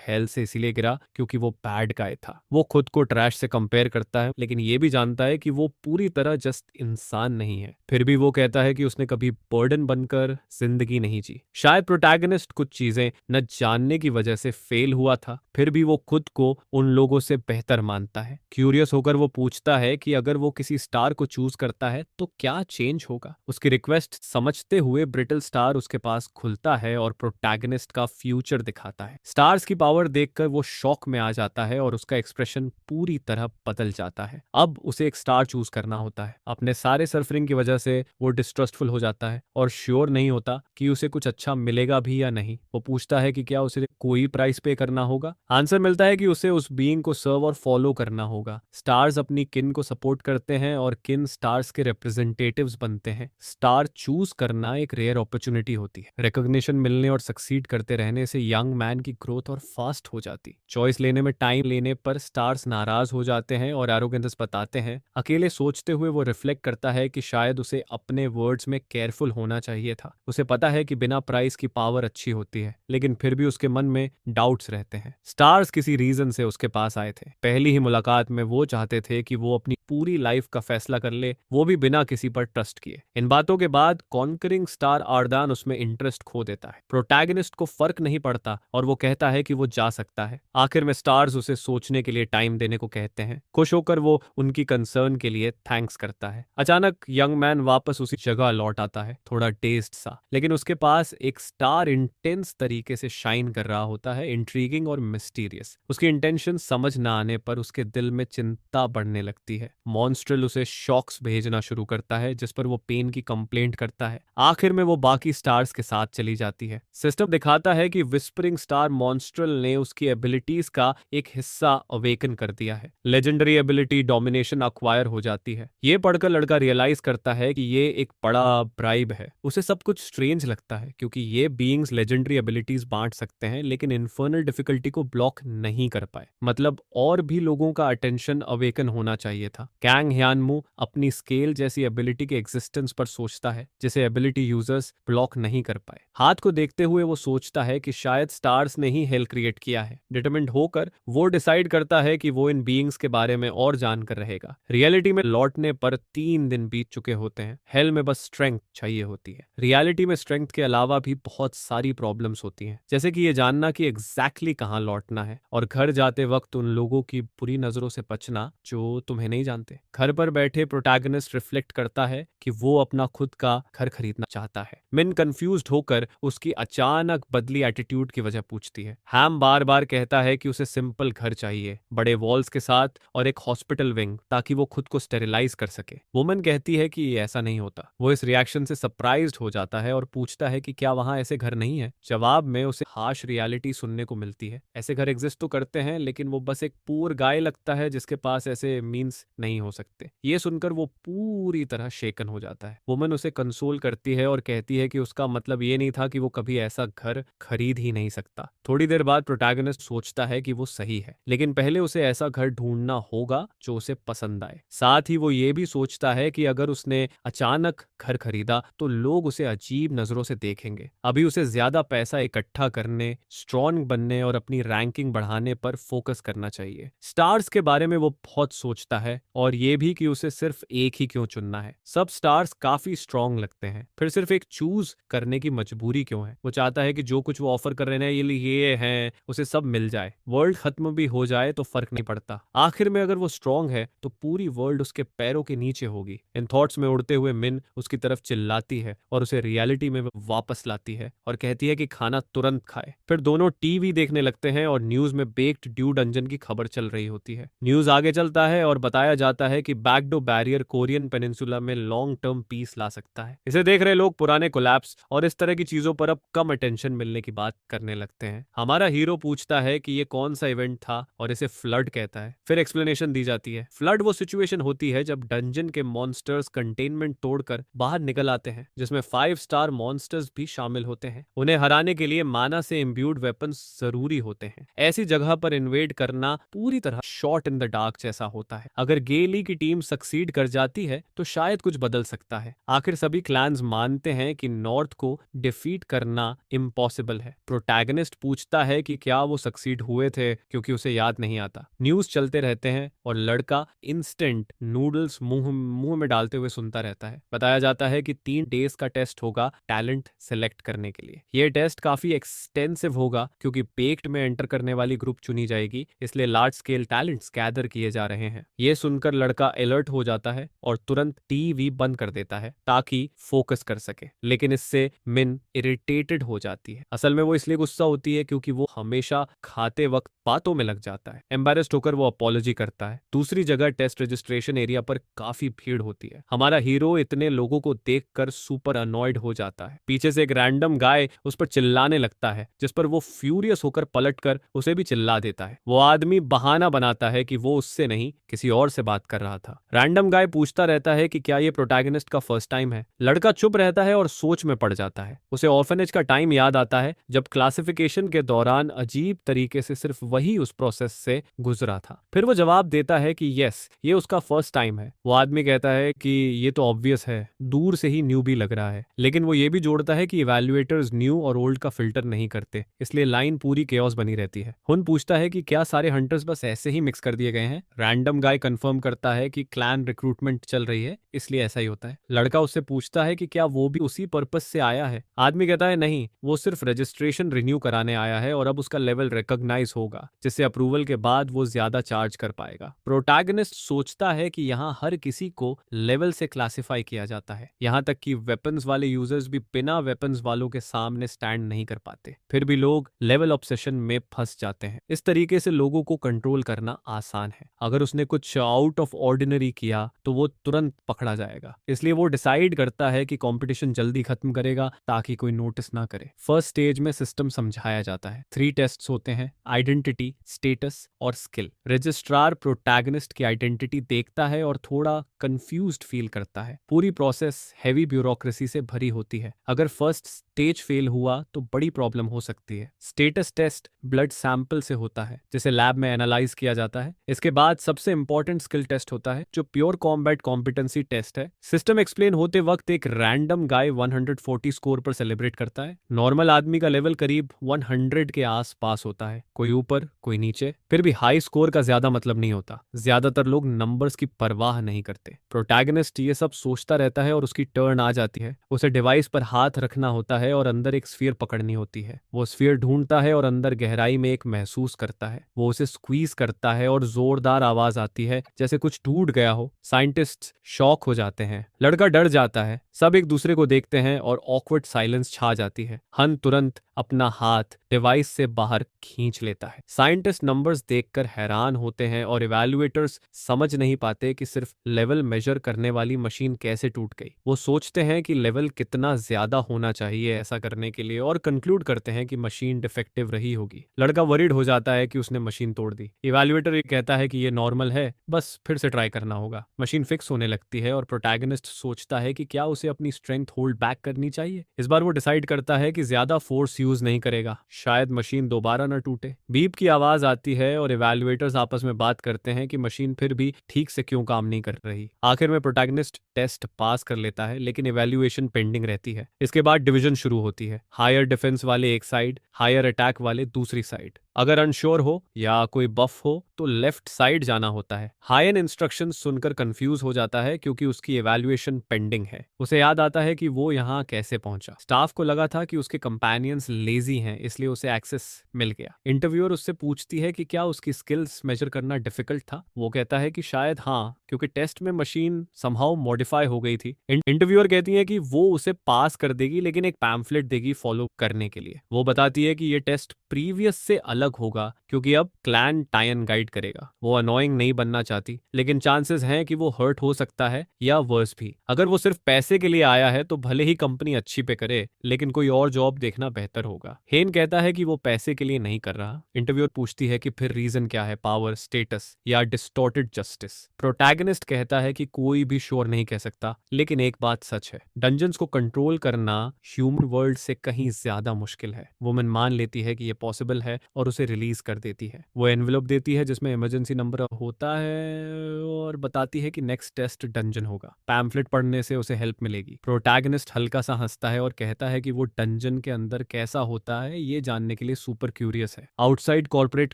हेल से इसीलिए गिरा क्योंकि वो बैड गाय था। वो खुद को ट्रैश से कंपेयर करता है, लेकिन ये भी जानता है कि वो पूरी तरह जस्ट इंसान नहीं है। फिर भी वो कहता है कि उसने कभी बर्डन बनकर जिंदगी नहीं जी। शायद प्रोटैगनिस्ट कुछ चीजें न जानने की वजह से फेल हुआ था, फिर भी वो खुद को उन लोगों से बेहतर मानता है। क्यूरियस होकर वो पूछता है कि अगर वो किसी स्टार को चूज करता है तो क्या चेंज होगा। उसकी रिक्वेस्ट समझते हुए ब्रिटल स्टार उसके पास खुलता है और प्रोटैगनिस्ट का फ्यूचर दिखाता है। स्टार्स की पावर देखकर वो शॉक में आ जाता है और उसका एक्सप्रेशन पूरी तरह बदल जाता है। अब उसे एक स्टार चूज करना होता है। अपने सारे सफरिंग की वजह से वो डिस्ट्रस्टफुल हो जाता है और श्योर नहीं होता कि उसे कुछ अच्छा मिलेगा भी या नहीं। वो पूछता है कि क्या उसे कोई प्राइस पे करना होगा। आंसर मिलता है कि उसे उस बीइंग को सर्व और फॉलो करना होगा। स्टार्स अपनी किन को सपोर्ट करते हैं और किन स्टार्स के रिप्रेजेंटेटिव्स बनते हैं। स्टार चूज करना एक रेयर अपॉर्चुनिटी होती है। रिकॉग्निशन मिलने और सक्सीड करते रहने से यंग मैन की ग्रोथ और फास्ट हो जाती। चॉइस लेने में टाइम लेने पर स्टार्स नाराज हो जाते हैं और एरोगेंस बताते हैं। अकेले सोचते हुए वो रिफ्लेक्ट करता है कि शायद उसे अपने वर्ड्स में केयरफुल होना चाहिए था। उसे पता है कि बिना प्राइस की पावर अच्छी होती है, लेकिन फिर भी उसके मन में डाउट्स रहते हैं। स्टार्स किसी रीजन से उसके पास आए थे। पहली ही मुलाकात में वो चाहते थे कि वो अपनी पूरी लाइफ का फैसला कर ले, वो भी बिना किसी पर ट्रस्ट किए। इन बातों के बाद कॉन्करिंग स्टार आर्दान उसमें इंटरेस्ट खो देता है। प्रोटैगनिस्ट को फर्क नहीं पड़ता और वो कहता है कि वो जा सकता है। आखिर में स्टार्स उसे सोचने के लिए टाइम देने को कहते हैं। खुश होकर वो उनकी कंसर्न के लिए थैंक्स करता है। अचानक यंग मैन वापस उसी जगह लौट आता है, थोड़ा टेस्ट सा, लेकिन उसके पास एक स्टार इंटेंस तरीके से शाइन कर रहा होता है, इंट्रीगिंग और मिस्टीरियस। उसकी इंटेंशन समझ ना आने पर उसके दिल में चिंता बढ़ने लगती है। मॉन्स्ट्रल उसे शॉक्स भेजना शुरू करता है, जिस पर वो पेन की कंप्लेंट करता है। आखिर में वो बाकी स्टार्स के साथ चली जाती है। सिस्टम दिखाता है कि विस्परिंग स्टार मॉन्स्ट्रल ने उसकी एबिलिटीज का एक हिस्सा अवेकन कर दिया है। लेजेंडरी एबिलिटी डोमिनेशन अक्वायर हो जाती है। ये पढ़कर लड़का रियलाइज करता है कि ये एक बड़ा ब्राइब है। उसे सब कुछ स्ट्रेंज लगता है क्योंकि ये बीइंग्स लेजेंडरी एबिलिटीज बांट सकते हैं, लेकिन इन्फर्नल डिफिकल्टी को ब्लॉक नहीं कर पाए। मतलब और भी लोगों का अटेंशन अवेकन होना चाहिए था। कैंग ह्यानमू अपनी स्केल जैसी एबिलिटी के एग्जिस्टेंस पर सोचता है, जिसे एबिलिटी यूजर्स ब्लॉक नहीं कर पाए। हाथ को देखते हुए वो सोचता है कि शायद स्टार्स ने ही हेल क्रिएट किया है। डिटरमिन्ड होकर वो डिसाइड करता है कि वो इन बीइंग्स के बारे में और जानकर रहेगा। रियलिटी में लौटने पर 3 दिन बीत चुके होते हैं। हेल में बस स्ट्रेंथ चाहिए होती है। रियलिटी में स्ट्रेंथ के अलावा भी बहुत सारी प्रॉब्लम्स होती हैं, जैसे कि ये जानना कि एग्जैक्टली कहाँ लौटना है और घर जाते वक्त उन लोगों की बुरी नजरों से बचना जो तुम्हें नहीं जानते। घर पर बैठे प्रोटैगनिस्ट रिफ्लेक्ट करता है कि वो अपना खुद का घर खरीदना चाहता है। मिन कंफ्यूज्ड होकर उसकी अचानक बदली एटीट्यूड की वजह पूछती है। हैम बार बार कहता है कि उसे सिंपल घर चाहिए, बड़े वॉल्स के साथ और एक हॉस्पिटल विंग, ताकि वो खुद को स्टेरिलाइज कर सके। वुमन कहती है कि ये ऐसा नहीं होता। वो इस रिएक्शन से सरप्राइज्ड हो जाता है और पूछता है कि क्या वहां ऐसे घर नहीं है। जवाब में उसे हार्श रियलिटी सुनने को मिलती है। ऐसे घर एग्जिस्ट तो करते हैं, लेकिन वो बस एक पूर गाय लगता है जिसके पास ऐसे मींस नहीं हो सकते। ये सुनकर वो पूरी तरह शेकन हो जाता है। वुमन उसे कंसोल करती है और कहती है कि उसका मतलब ये नहीं था कि वो कभी ऐसा घर खरीद ही नहीं सकता। थोड़ी देर बाद प्रोटैगनिस्ट सोचता है कि वो सही है, लेकिन पहले उसे ऐसा घर ढूंढना होगा जो उसे पसंद आए। साथ ही वो ये भी सोचता है कि अगर उसने अचानक घर खरीदा तो लोग उसे अजीब नजरों से देखेंगे। अभी उसे ज्यादा पैसा इकट्ठा करने, स्ट्रॉन्ग बनने और अपनी रैंकिंग बढ़ाने पर फोकस करना चाहिए। स्टार्स के बारे में वो बहुत सोचता है और ये भी कि उसे सिर्फ एक ही क्यों चुनना है। सब स्टार्स काफी स्ट्रॉन्ग लगते हैं, फिर सिर्फ एक चूज करने की मजबूरी क्यों है। वो चाहता है कि जो कुछ वो ऑफर कर रहे हैं ये हैं, उसे सब मिल जाए। वर्ल्ड खत्म भी हो जाए तो फर्क नहीं पड़ता। आखिर में अगर वो स्ट्रॉन्ग है तो पूरी वर्ल्ड उसके पैरों के नीचे होगी। इन थॉट्स में उड़ते हुए मिन उसकी तरफ चिल्लाती है और उसे रियलिटी में वापस लाती है और कहती है कि खाना तुरंत खाए। फिर दोनों टीवी देखने लगते हैं और न्यूज में बेक्ड ड्यू डंजन की खबर चल रही होती है। न्यूज आगे चलता है और बताया जाता है कि बैकडो बैरियर कोरियन पेनिनसुला में लॉन्ग टर्म पीस ला सकता है। इसे देख रहे लोग पुराने कोलैप्स और इस तरह की चीजों पर अब कम अटेंशन मिलने की बात करने लगते हैं। हमारा हीरो पूछता है कि ये कौन सा इवेंट था और इसे फ्लड कहता है। फिर एक्सप्लेनेशन दी जाती है। फ्लड वो सिचुएशन होती है जब डंजन के मॉन्स्टर्स कंटेनमेंट तोड़कर बाहर निकल आते हैं, जिसमें 5 स्टार मॉन्स्टर्स भी शामिल होते हैं। उन्हें हराने के लिए माना से इम्ब्यूड वेपन्स जरूरी होते हैं। ऐसी जगह पर इन्वेड करना पूरी तरह शॉट इन द डार्क जैसा होता है। अगर गेली की टीम सक्सीड कर जाती है तो शायद कुछ बदल सकता है। आखिर सभी क्लैंस मानते हैं कि नॉर्थ को डिफीट करना इम्पॉसिबल है। प्रोटैगनिस्ट पूछता है कि क्या वो सक्सीड हुए थे क्योंकि उसे याद नहीं आता। न्यूज चलते रहते हैं और लड़का इंस्टेंट नूडल्स मुंह मुंह में डालते हुए सुनता रहता है। बताया जाता है कि 3 डेज का टेस्ट होगा टैलेंट सेलेक्ट करने के लिए। ये टेस्ट काफी एक्सटेंसिव होगा क्योंकि पेक्ट में एंटर करने वाली ग्रुप चुनी जाएगी, इसलिए लार्ज स्केल टैलेंट्स गैदर किए जा रहे हैं। ये सुनकर लड़का अलर्ट हो जाता है और तुरंत टीवी बंद कर देता है ताकि फोकस कर सके। लेकिन इससे मिन इरिटेटेड हो जाती है। असल में वो इसलिए गुस्सा होती है क्योंकि वो हमेशा खाते वक्त बातों में लग जाता है। एम्बैरेस्ड होकर वो अपॉलॉजी करता है। दूसरी जगह टेस्ट रजिस्ट्रेशन एरिया पर काफी भीड़ होती है। हमारा हीरो इतने लोगों को देखकर सुपर अनॉयड हो जाता है। पीछे से एक रैंडम गाय उस पर चिल्लाने लगता है, जिस पर वो फ्यूरियस होकर पलटकर उसे भी चिल्ला देता है। वो आदमी बहाना बनाता है कि वो उससे नहीं किसी और से बात कर रहा था। रैंडम गाय पूछता रहता है कि क्या ये प्रोटैगनिस्ट का फर्स्ट टाइम है। लड़का चुप रहता है और सोच में पड़ जाता है। उसे ऑर्फनेज का टाइम याद आता है जब क्लासिफिकेशन के दौरान अजीब तरीके से सिर्फ वही उस प्रोसेस से गुजरा था। फिर वो जवाब देता है कि यस, ये उसका फर्स्ट टाइम है। वो आदमी कहता है कि ये तो ऑब्वियस है, दूर से ही न्यू भी लग रहा है। लेकिन वो ये भी जोड़ता है कि इवैल्यूएटर्स न्यू और ओल्ड का फिल्टर नहीं करते, इसलिए लाइन पूरी केओस बनी रहती है। हुन पूछता है कि क्या सारे हंटर्स बस ऐसे ही मिक्स कर दिए गए हैं। रैंडम गाय कंफर्म करता है कि क्लैन रिक्रूटमेंट चल रही है, इसलिए ऐसा ही होता है। लड़का उससे पूछता है कि क्या वो भी उसी पर्पस से आया है। आदमी कहता है नहीं, वो सिर्फ रजिस्ट्रेशन रिन्यू कराने आया है और अब उसका लेवल रिकॉग्नाइज होगा, जिससे अप्रूवल के बाद वो ज्यादा चार्ज कर पाएगा। प्रोटैगनिस्ट सोचता है कि यहाँ हर किसी को लेवल से क्लासिफाई किया जाता है, यहाँ तक कि वेपन्स वाले यूजर्स भी बिना वेपन्स वालों के सामने स्टैंड नहीं कर पाते। फिर भी लोग लेवल ऑब्सेशन में फंस जाते हैं। इस तरीके से लोगों को कंट्रोल करना आसान है। अगर उसने कुछ आउट ऑफ ऑर्डिनरी किया तो वो तुरंत पकड़ा जाएगा, इसलिए वो डिसाइड करता है कि कंपटीशन जल्दी खत्म करेगा ताकि कोई नोटिस ना करे। फर्स्ट स्टेज में सिस्टम समझाया जाता है। 3 टेस्ट्स होते हैं, आइडेंटिटी, स्टेटस और स्किल। रजिस्ट्रार प्रोटैगनिस्ट की आइडेंटिटी देखता है और थोड़ा कंफ्यूज्ड फील करता है। पूरी प्रोसेस हैवी ब्यूरोक्रेसी से भरी होती है। अगर फर्स्ट स्टेज फेल हुआ तो बड़ी प्रॉब्लम हो सकती है। स्टेटस टेस्ट ब्लड सैंपल से होता है, जिसे लैब में एनालाइज किया जाता है। इसके बाद सबसे इंपॉर्टेंट स्किल टेस्ट होता है, जो प्योर कॉम्बैट कॉम्पिटेंसी टेस्ट है। सिस्टम एक्सप्लेन होते वक्त एक रैंडम गाय 140 स्कोर पर सेलिब्रेट करता है। नॉर्मल आदमी का लेवल करीब 100 के आस पास होता है, कोई ऊपर कोई नीचे। फिर भी हाई स्कोर का ज्यादा मतलब नहीं होता। ज्यादातर लोग नंबर्स की परवाह नहीं करते। प्रोटैगनिस्ट ये सब सोचता रहता है और उसकी टर्न आ जाती है। उसे डिवाइस पर हाथ रखना होता है और अंदर एक स्फीयर पकड़नी होती है। वो स्फीयर ढूंढता है और अंदर गहराई में एक महसूस करता है। वो उसे स्क्वीज करता है और जोरदार आवाज आती है जैसे कुछ टूट गया हो। साइंटिस्ट शॉक हो जाते हैं। लड़का डर जाता है। सब एक दूसरे को देखते हैं और ऑकवर्ड साइलेंस छा जाती है। हन तुरंत अपना हाथ डिवाइस से बाहर खींच लेता है। साइंटिस्ट नंबर्स देखकर हैरान होते हैं और इवैल्यूएटर्स समझ नहीं पाते कि सिर्फ लेवल मेजर करने वाली मशीन कैसे टूट गई। वो सोचते हैं कि लेवल कितना ज्यादा होना चाहिए ऐसा करने के लिए और कंक्लूड करते हैं कि मशीन डिफेक्टिव रही होगी। लड़का वरीड हो जाता है कि उसने मशीन तोड़ दी। इवैल्यूएटर ये कहता है कि ये नॉर्मल है, बस फिर से ट्राई करना होगा। मशीन फिक्स होने लगती है और प्रोटैगनिस्ट सोचता है कि क्या उसे अपनी स्ट्रेंथ होल्ड बैक करनी चाहिए। इस बार वो डिसाइड करता है कि ज्यादा फोर्स यूज नहीं करेगा, शायद मशीन दोबारा न टूटे। बीप की आवाज आती है और इवैल्यूएटर्स आपस में बात करते हैं कि मशीन फिर भी ठीक से क्यों काम नहीं कर रही। आखिर में प्रोटैगनिस्ट टेस्ट पास कर लेता है, लेकिन इवैल्यूएशन पेंडिंग रहती है। इसके बाद डिवीजन शुरू होती है। हायर डिफेंस वाले एक साइड, हायर अटैक वाले दूसरी साइड। अगर अनश्योर हो या कोई बफ हो तो लेफ्ट साइड जाना होता है। हायन इंस्ट्रक्शंस सुनकर कंफ्यूज हो जाता है क्योंकि उसकी इवैल्यूएशन पेंडिंग है। उसे याद आता है कि वो यहाँ कैसे पहुंचा। स्टाफ को लगा था कि उसके कंपेनियंस लेजी हैं, इसलिए उसे एक्सेस मिल गया। इंटरव्यूअर उससे पूछती है कि क्या उसकी स्किल्स मेजर करना डिफिकल्ट था। वो कहता है कि शायद हाँ, क्योंकि टेस्ट में मशीन समहाउ मॉडिफाई हो गई थी। इंटरव्यूअर कहती है कि वो उसे पास कर देगी, लेकिन एक पैम्फलेट देगी फॉलो करने के लिए। वो बताती है कि ये टेस्ट प्रीवियस से अलग होगा क्योंकि अब क्लैन टायन गाइड करेगा। वो अनोइंग नहीं बनना चाहती, लेकिन चांसेस हैं कि वो हर्ट हो सकता है या वर्स भी। अगर वो सिर्फ पैसे के लिए आया है तो भले ही कंपनी अच्छी पे करे, लेकिन कोई और जॉब देखना बेहतर होगा। हेन कहता है कि वो पैसे के लिए नहीं कर रहा। इंटरव्यूअर पूछती है कि फिर रीजन क्या है, पावर, स्टेटस या डिस्टॉर्टेड जस्टिस। प्रोटैगनिस्ट कहता है कि कोई भी श्योर नहीं कह सकता, लेकिन एक बात सच है, डंजन्स को कंट्रोल करना ह्यूमन वर्ल्ड से कहीं ज्यादा मुश्किल है। वुमन मान लेती है कि ये पॉसिबल है और उसे रिलीज कर देती है। वो एनवेलप देती है जिसमें इमरजेंसी नंबर होता है और बताती है कि नेक्स्ट टेस्ट डंजन होगा। पैम्फलेट पढ़ने से उसे हेल्प मिलेगी। प्रोटैगनिस्ट हल्का सा हंसता है और कहता है कि वो डंजन के अंदर कैसे कैसा होता है ये जानने के लिए सुपर क्यूरियस है। आउटसाइड कॉर्पोरेट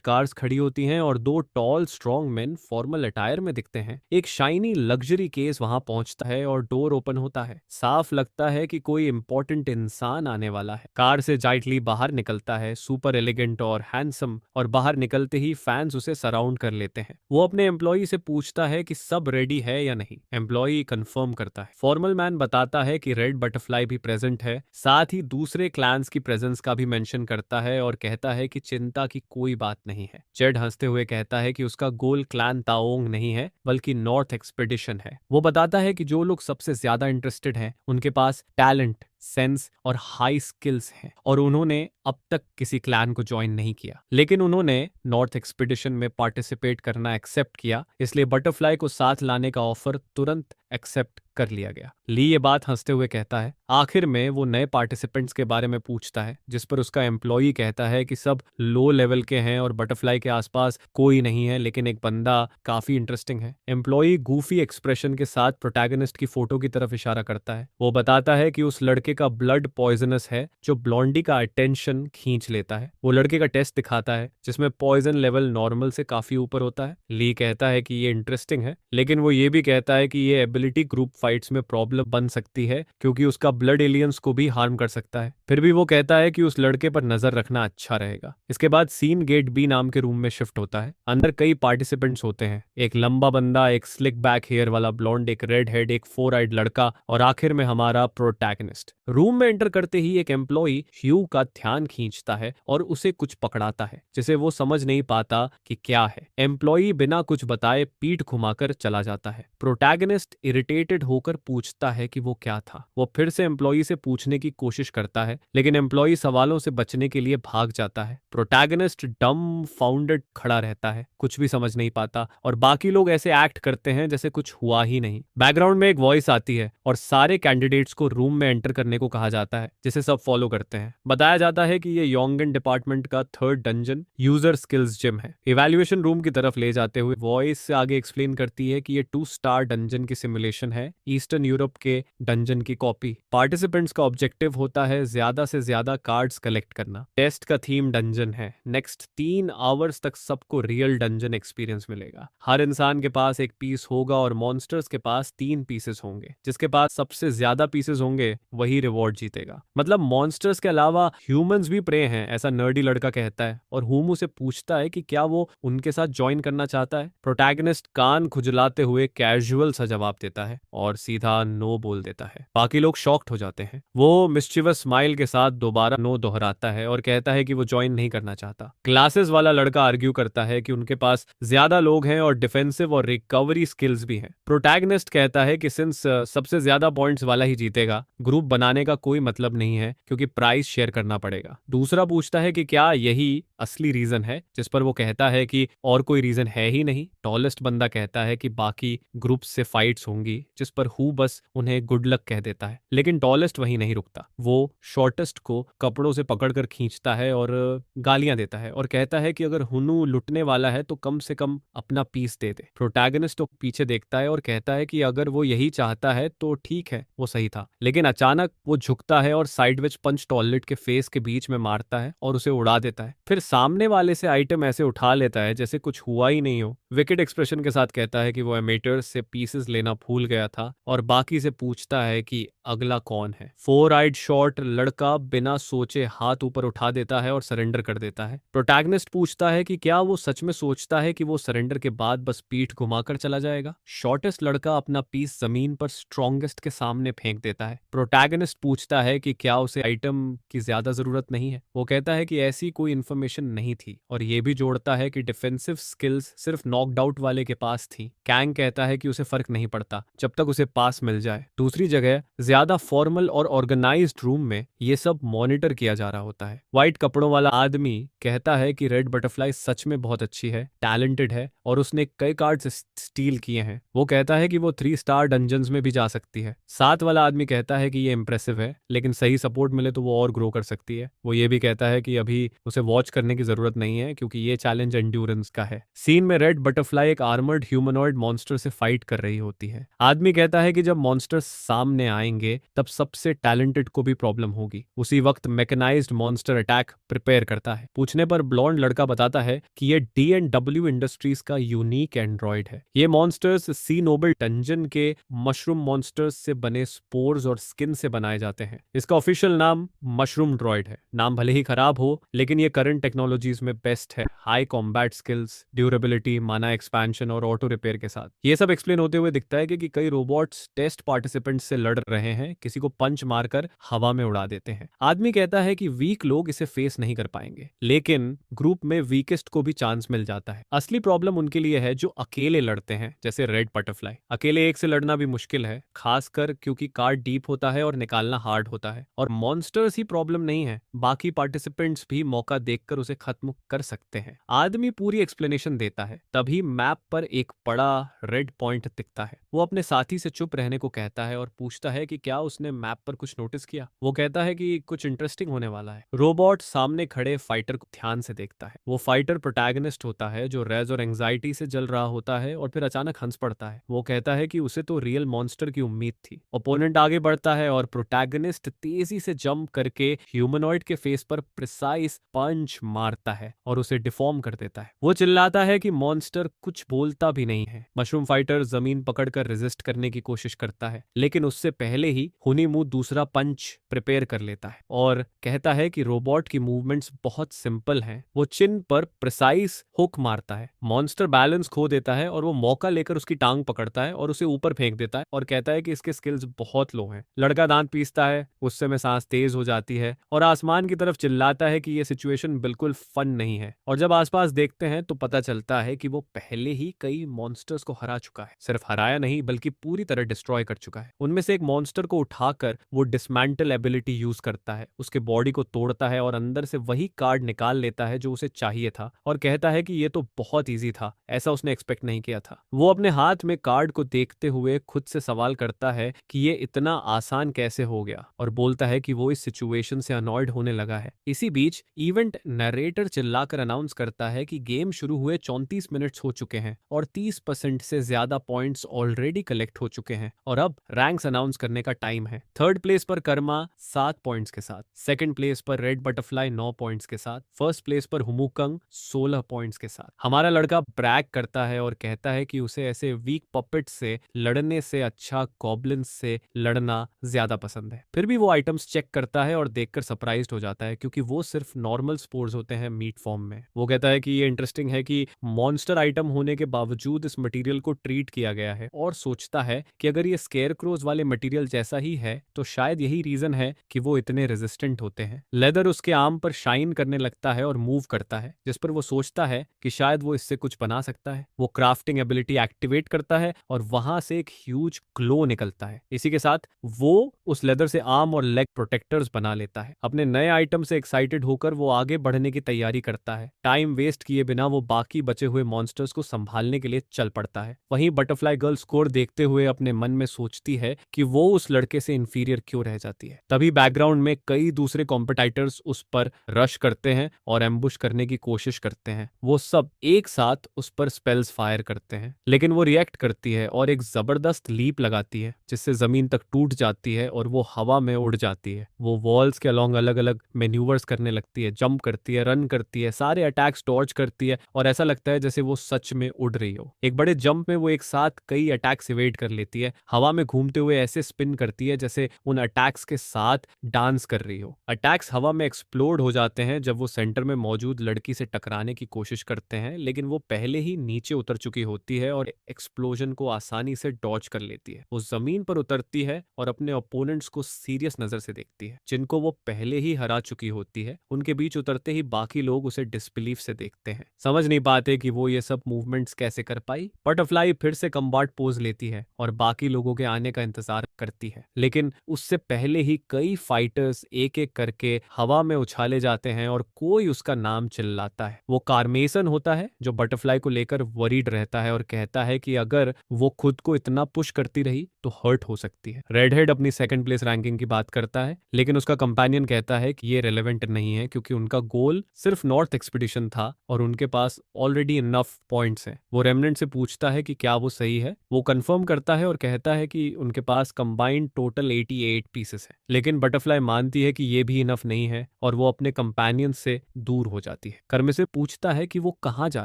कार्स खड़ी होती हैं और दो tall strong men formal attire में दिखते हैं। एक शाइनी लग्जरी केस वहां पहुंचता है और डोर ओपन होता है। साफ लगता है कि कोई इंपॉर्टेंट इंसान आने वाला है। कार से जाइटली बाहर निकलता है, सुपर एलिगेंट और हैंडसम, और बाहर निकलते ही फैंस उसे सराउंड कर लेते हैं। वो अपने एम्प्लॉई से पूछता है कि सब रेडी है या नहीं। एम्प्लॉई कंफर्म करता है। फॉर्मल मैन बताता है कि रेड बटरफ्लाई भी प्रेजेंट है, साथ ही दूसरे क्लैंस की प्रेजेंस का भी मेंशन करता है और कहता है कि चिंता की कोई बात नहीं है। जेड हंसते हुए कहता है कि उसका गोल क्लैन ताओंग नहीं है बल्कि नॉर्थ एक्सपेडिशन है। वो बताता है कि जो लोग सबसे ज्यादा इंटरेस्टेड हैं उनके पास टैलेंट, सेंस और हाई स्किल्स हैं और उन्होंने अब तक किसी क्लैन को ज्वाइन नहीं किया, लेकिन उन्होंने नॉर्थ एक्सपीडिशन में पार्टिसिपेट करना एक्सेप्ट किया, इसलिए बटरफ्लाई को साथ लाने का ऑफर तुरंत एक्सेप्ट कर लिया गया। ली ये बात हंसते हुए कहता है। आखिर में वो नए पार्टिसिपेंट्स के बारे में पूछता है, जिस पर उसका एम्प्लॉई कहता है कि सब लो लेवल के हैं और बटरफ्लाई के आसपास कोई नहीं है, लेकिन एक बंदा काफी इंटरेस्टिंग है। एम्प्लॉई गूफी एक्सप्रेशन के साथ प्रोटैगनिस्ट की फोटो की तरफ इशारा करता है। वो बताता है कि उस लड़के का ब्लड पॉइजनस है जो ब्लॉन्डी का अटेंशन खींच लेता है। वो लड़के का टेस्ट दिखाता है जिसमें पॉइजन लेवल नॉर्मल से काफी ऊपर होता है। ली कहता है कि ये इंटरेस्टिंग है, लेकिन वो ये भी कहता है कि ये एबिलिटी ग्रुप फाइट्स में प्रॉब्लम बन सकती है क्योंकि उसका ब्लड एलियंस को भी हार्म कर सकता है। फिर भी वो कहता है कि उस लड़के पर नजर रखना अच्छा रहेगा। इसके बाद सीन गेट बी नाम के रूम में शिफ्ट होता है। अंदर कई पार्टिसिपेंट्स होते हैं, एक लंबा बंदा, एक स्लिक बैक हेयर वाला ब्लॉन्ड, एक रेड हेड, एक 4 आइड लड़का और आखिर में हमारा प्रोटैगनिस्ट। रूम में एंटर करते ही एक एम्प्लॉई ह्यू का ध्यान खींचता है और उसे कुछ पकड़ाता है जिसे वो समझ नहीं पाता कि क्या है। एम्प्लॉई बिना कुछ बताए पीठ घुमाकर चला जाता है। प्रोटैगनिस्ट इरिटेटेड होकर पूछता है कि वो क्या था। वो फिर से एम्प्लॉई से पूछने की कोशिश करता है, लेकिन एम्प्लॉई सवालों से बचने के लिए भाग जाता है। प्रोटैगनिस्ट डम फाउंडेड खड़ा रहता है, कुछ भी समझ नहीं पाता, और बाकी लोग ऐसे एक्ट करते हैं जैसे कुछ हुआ ही नहीं। बैकग्राउंड में एक वॉइस आती है और सारे कैंडिडेट्स को रूम में एंटर करने को कहा जाता है, जिसे सब फॉलो करते हैं। बताया जाता है कि ये योंगन डिपार्टमेंट का 3rd dungeon user skills gym है। इवैल्यूएशन रूम की तरफ ले जाते हुए वॉइस से आगे एक्सप्लेन करती है कि ये 2 स्टार डंजन की सिमुलेशन है, ईस्टर्न यूरोप के डंजन की कॉपी। पार्टिसिपेंट्स का ऑब्जेक्टिव होता है ज्यादा से ज्यादा कार्ड्स कलेक्ट करना। टेस्ट का थीम डंजन है। नेक्स्ट 3 आवर्स तक सबको रियल डंजन एक्सपीरियंस मिलेगा। हर इंसान के पास एक पीस होगा और मॉन्स्टर्स के पास 3 पीसेस होंगे। जिसके पास सबसे ज्यादा पीसेस होंगे वही रिवॉर्ड जीतेगा। मतलब मॉन्स्टर्स के अलावा ह्यूमंस भी प्रे हैं, ऐसा नर्डी लड़का कहता है, और हुम उसे पूछता है कि क्या वो उनके साथ ज्वाइन करना चाहता है। प्रोटैगनिस्ट कान खुजलाते हुए कैजुअल सा जवाब देता है और सीधा नो बोल देता है। बाकी लोग शॉक्ड हो जाते हैं। वो मिस्चिवस स्माइल के साथ दोबारा नो दोहराता है और कहता है कि वो ज्वाइन नहीं करना चाहता। ग्लासेस वाला लड़का आर्ग्यू करता है कि उनके पास ज्यादा लोग हैं और डिफेंसिव और रिकवरी स्किल्स भी हैं। प्रोटैगनिस्ट कहता है कि सिंस सबसे ज्यादा पॉइंट्स वाला ही जीतेगा, ग्रुप बनाने का कोई मतलब नहीं है क्योंकि प्राइस शेयर करना पड़ेगा। दूसरा पूछता है कि क्या यही असली रीजन है, जिस पर वो कहता है कि और कोई रीजन है ही नहीं। टॉलेस्ट बंदा कहता है कि बाकी ग्रुप से फाइट्स होंगी, जिस पर हु बस उन्हें गुड लक कह देता है। लेकिन टॉलेस्ट वहीं नहीं रुकता। वो शॉर्टेस्ट को कपड़ों से पकड़कर खींचता है और गालियां देता है और कहता है कि अगर हुनु लुटने वाला है तो कम से कम अपना पीस दे दे। प्रोटैगनिस्ट तो पीछे देखता है और कहता है कि अगर वो यही चाहता है तो ठीक है, वो सही था। लेकिन अचानक वो झुकता है और साइडवेज पंच टॉयलेट के फेस के बीच में मारता है और उसे उड़ा देता है। फिर सामने वाले से आइटम ऐसे उठा लेता है जैसे कुछ हुआ ही नहीं हो। विकेट एक्सप्रेशन के साथ कहता है कि वो एमेटर्स से पीसेस लेना भूल गया था और बाकी से पूछता है कि अगला कौन है। 4 आइड शॉर्ट लड़का बिना सोचे हाथ ऊपर उठा देता है और सरेंडर कर देता है। प्रोटैगनिस्ट पूछता है कि क्या वो सच में सोचता है कि वो सरेंडर के बाद बस पीठ घुमाकर चला जाएगा। शॉर्टेस्ट लड़का अपना पीस जमीन पर स्ट्रॉन्गेस्ट के सामने फेंक देता है। प्रोटैगनिस्ट पूछता है कि क्या उसे आइटम की ज्यादा जरूरत नहीं है। वो कहता है कि ऐसी कोई इंफॉर्मेशन नहीं थी और ये भी जोड़ता है कि डिफेंसिव स्किल्स सिर्फ नॉकड आउट वाले के पास थी। कैंग कहता है कि उसे फर्क नहीं पड़ता जब तक उसे पास मिल जाए। दूसरी जगह ज्यादा फॉर्मल और ऑर्गेनाइज्ड रूम में ये सब मॉनिटर किया जा रहा होता है। व्हाइट कपड़ों वाला आदमी कहता है कि रेड बटरफ्लाई सच में बहुत अच्छी है, टैलेंटेड है और उसने कई कार्ड्स स्टील किए हैं। वो कहता है कि वो 3 स्टार डंजन्स में भी जा सकती है। 7 वाला आदमी कहता है कि ये इंप्रेसिव है, लेकिन सही सपोर्ट मिले तो वो और ग्रो कर सकती है। वो ये भी कहता है कि अभी उसे वॉच करने की जरूरत नहीं है क्योंकि ये चैलेंज एंड्योरेंस का है। सीन में रेड बटरफ्लाई एक आर्मर्ड ह्यूमनॉइड मॉन्स्टर से फाइट कर रही होती है। आदमी कहता है कि जब मॉन्स्टर्स सामने आएंगे तब सबसे टैलेंटेड को भी प्रॉब्लम होगी। होगी। उसी वक्त मैकेनाइज्ड मॉन्स्टर अटैक प्रिपेयर करता है। पूछने पर ब्लॉन्ड लड़का बताता है कि ये D&W इंडस्ट्रीज का यूनिक एंड्रॉइड है। ये मॉन्स्टर्स सी नोबल डंजन के मशरूम मॉन्स्टर्स से बने स्पोर्स और स्किन से बनाए जाते हैं। इसका ऑफिशियल नाम मशरूम ड्रॉइड है। नाम भले ही खराब हो, लेकिन ये करंट टेक्नोलॉजीज में बेस्ट है। हाई कॉम्बैट स्किल्स, ड्यूरेबिलिटी, माना एक्सपेंशन और ऑटो रिपेयर के साथ। ये सब एक्सप्लेन होते हुए दिखता है कि कई रोबोट्स टेस्ट पार्टिसिपेंट्स से लड़ रहे हैं, किसी को पंच मारकर हवा में उड़ा देते हैं। आदमी कहता है कि वीक लोग इसे फेस नहीं कर पाएंगे, लेकिन ग्रुप में वीकेस्ट को भी चांस मिल जाता है। असली प्रॉब्लम उनके लिए है जो अकेले लड़ते हैं, जैसे रेड बटरफ्लाई। अकेले एक से लड़ना भी मुश्किल है, खासकर क्योंकि कार्ड डीप होता है और निकालना हार्ड होता है। और मॉन्स्टर्स ही प्रॉब्लम नहीं है, बाकी पार्टिसिपेंट्स भी मौका देखकर उसे खत्म कर सकते हैं। आदमी पूरी एक्सप्लेनेशन देता है, तभी मैप पर एक बड़ा रेड पॉइंट दिखता है। वो अपने साथी से चुप रहने को कहता है और पूछता है कि क्या उसने मैप पर कुछ नोटिस किया। वो कहता है कि कुछ इंटरेस्टिंग होने वाला है। रोबोट सामने खड़े फाइटर को ध्यान से देखता है। वो फाइटर प्रोटैगनिस्ट होता है जो रेज और एंजाइटी से जल रहा होता है और फिर अचानक हंस पड़ता है। वो कहता है कि उसे तो रियल मॉन्स्टर की उम्मीद थी। ओपोनेंट आगे बढ़ता है और प्रोटैगनिस्ट तेजी से जंप करके ह्यूमनॉइड के फेस पर प्रिसाइज पंच मारता है और उसे डिफॉर्म कर देता है। वो चिल्लाता है कि मॉन्स्टर कुछ बोलता भी नहीं है। मशरूम फाइटर जमीन पकड़कर रेजिस्ट करने की कोशिश करता है, लेकिन उससे पहले ही हुनीमू दूसरा पंच प्रिपेयर कर लेता है और कहता है कि रोबोट की मूवमेंट्स बहुत सिंपल हैं। वो चिन पर प्रिसाइज हुक मारता है। मॉन्स्टर बैलेंस खो देता है और वो मौका लेकर उसकी टांग पकड़ता है और उसे ऊपर फेंक देता है और कहता है कि इसके स्किल्स बहुत लो हैं। लड़का दांत पीसता है, उससे में सांस तेज हो जाती है और आसमान की तरफ चिल्लाता है कि ये सिचुएशन बिल्कुल फन नहीं है। और जब आसपास देखते हैं तो पता चलता है कि वो पहले ही कई मॉन्स्टर्स को हरा चुका है। सिर्फ हराया नहीं, बल्कि पूरी तरह डिस्ट्रॉय कर चुका है। उनमें से एक मॉन्स्टर को उठाकर वो डिसमेंटल एबिलिटी यूज करता है, उसके बॉडी को तोड़ता है और अंदर से वही कार्ड निकाल लेता है जो उसे चाहिए था और कहता है कि ये तो बहुत ईजी था, ऐसा उसने एक्सपेक्ट नहीं किया था। वो अपने हाथ में कार्ड को देखते हुए खुद से सवाल करता है कि ये इतना आसान कैसे हो गया, और बोलता है कि वो इस सिचुएशन से अनॉयड होने लगा है। इसी बीच इवेंट नरेटर चिल्लाकर अनाउंस करता है कि गेम शुरू हुए 34 मिनट्स हो चुके हैं और 30% से ज्यादा पॉइंट्स ऑलरेडी कलेक्ट हो चुके हैं और अब रैंक्स अनाउंस करने का टाइम है। थर्ड प्लेस पर कर्मा 7 पॉइंट्स के साथ, सेकंड प्लेस पर रेड बटरफ्लाई 9 पॉइंट्स के साथ, फर्स्ट प्लेस पर हुमुकंग 16 पॉइंट्स के साथ। हमारा लड़का ब्रैग करता है और कहता है कि उसे ऐसे वीक पपेट से लड़ने से अच्छा गॉब्लिन्स से लड़ना ज्यादा पसंद है। फिर भी वो आइटम्स चेक करता है और देखकर सरप्राइज्ड हो जाता है, क्योंकि वो सिर्फ नॉर्मल स्पोर्स होते हैं मीट फॉर्म में। वो कहता है कि ये इंटरेस्टिंग है कि मॉन्स्टर आइटम होने के बावजूद इस मटेरियल को ट्रीट किया गया है, और सोचता है कि अगर ये स्केयरक्रोज वाले मटेरियल जैसा ही है तो शायद यही रीजन है कि वो इतने रेजिस्टेंट होते हैं। लेदर उसके आर्म पर शाइन करने लगता है और मूव करता है, जिस पर वो सोचता है कि शायद वो इससे कुछ बना सकता है। वो क्राफ्टिंग एबिलिटी एक्टिवेट करता है और वहां से एक ह्यूज ग्लो निकलता है। इसी के साथ वो उस लेदर से आर्म और लेग प्रोटेक्टर्स बना लेता है। अपने नए आइटम से एक्साइटेड होकर वो आगे बढ़ने की तैयारी करता है। टाइम वेस्ट किए बिना वो बाकी बचे हुए मॉन्स्टर्स को संभालने के लिए चल पड़ता है। वहीं बटरफ्लाई गर्ल स्कोर देखते हुए अपने मन में सोचती है कि वो उस लड़के से इंफीरियर क्यों रह जाती है। तभी बैकग्राउंड में कई दूसरे कॉम्पिटाइटर्स उस पर रश करते हैं और एम्बुश करने की कोशिश करते हैं। वो सब एक साथ उस पर स्पेल्स फायर करते हैं, लेकिन वो रिएक्ट करती है और एक जबरदस्त लीप लगाती है, जिससे जमीन तक टूट जाती है और वो हवा में उड़ जाती है। वो वॉल्स के अलोंग अलग अलग मेन्यूवर्स करने लगती है, जंप करती है, रन करती है, सारे अटैक्स डॉज करती है और ऐसा लगता है जैसे वो सच में उड़ रही हो। एक बड़े जंप में वो एक साथ कई अटैक्स इवेट कर लेती है। हवा में घूमते हुए ऐसे स्पिन करती है जैसे उन अटैक्स के साथ डांस कर रही हो। अटैक्स हवा में एक्सप्लोड हो जाते हैं जब वो सेंटर में मौजूद लड़की से टकराने की कोशिश करते हैं, लेकिन वो पहले ही नीचे उतर चुकी होती है और एक्सप्लोजन को आसानी से डॉज कर लेती है। वो जमीन पर उतरती है और अपने ओपोनेंट्स को सीरियस नजर से देखती है, जिनको वो पहले ही हरा चुकी होती है। उनके बीच उतरते ही बाकी लोग उसे डिसबिलीफ से देखते हैं, समझ नहीं पाते कि वो ये सब मूवमेंट्स कैसे कर पाई। बटरफ्लाई फिर से कम्बाट पोज लेती है और बाकी लोगों के आने का इंतजार करती है, लेकिन उससे पहले ही कई फाइटर्स एक एक करके हवा में उछाले जाते हैं और कोई उसका नाम चिल्लाता है। वो कार्मेसन होता है जो बटरफ्लाई को लेकर वरीड रहता है और कहता है कि अगर वो खुद को इतना पुश करती रही तो हर्ट हो सकती है। रेडहेड अपनी सेकंड प्लेस रैंकिंग की बात करता है, लेकिन उसका कंपेनियन कहता है कि ये रेलेवेंट नहीं है, क्योंकि उनका गोल सिर्फ नॉर्थ एक्सपीडिशन था और उनके पास ऑलरेडी इनफ पॉइंट्स हैं। वो रेमनेंट से पूछता है कि क्या वो सही है। वो कंफर्म करता है और कहता है कि उनके पास कंबाइंड टोटल 88 पीसेस है, लेकिन बटरफ्लाई बटरफ्लाई मानती है कि ये भी इनफ नहीं है और वो अपने कंपेनियन से दूर हो जाती है। कर्मे से पूछता है कि वो कहाँ जा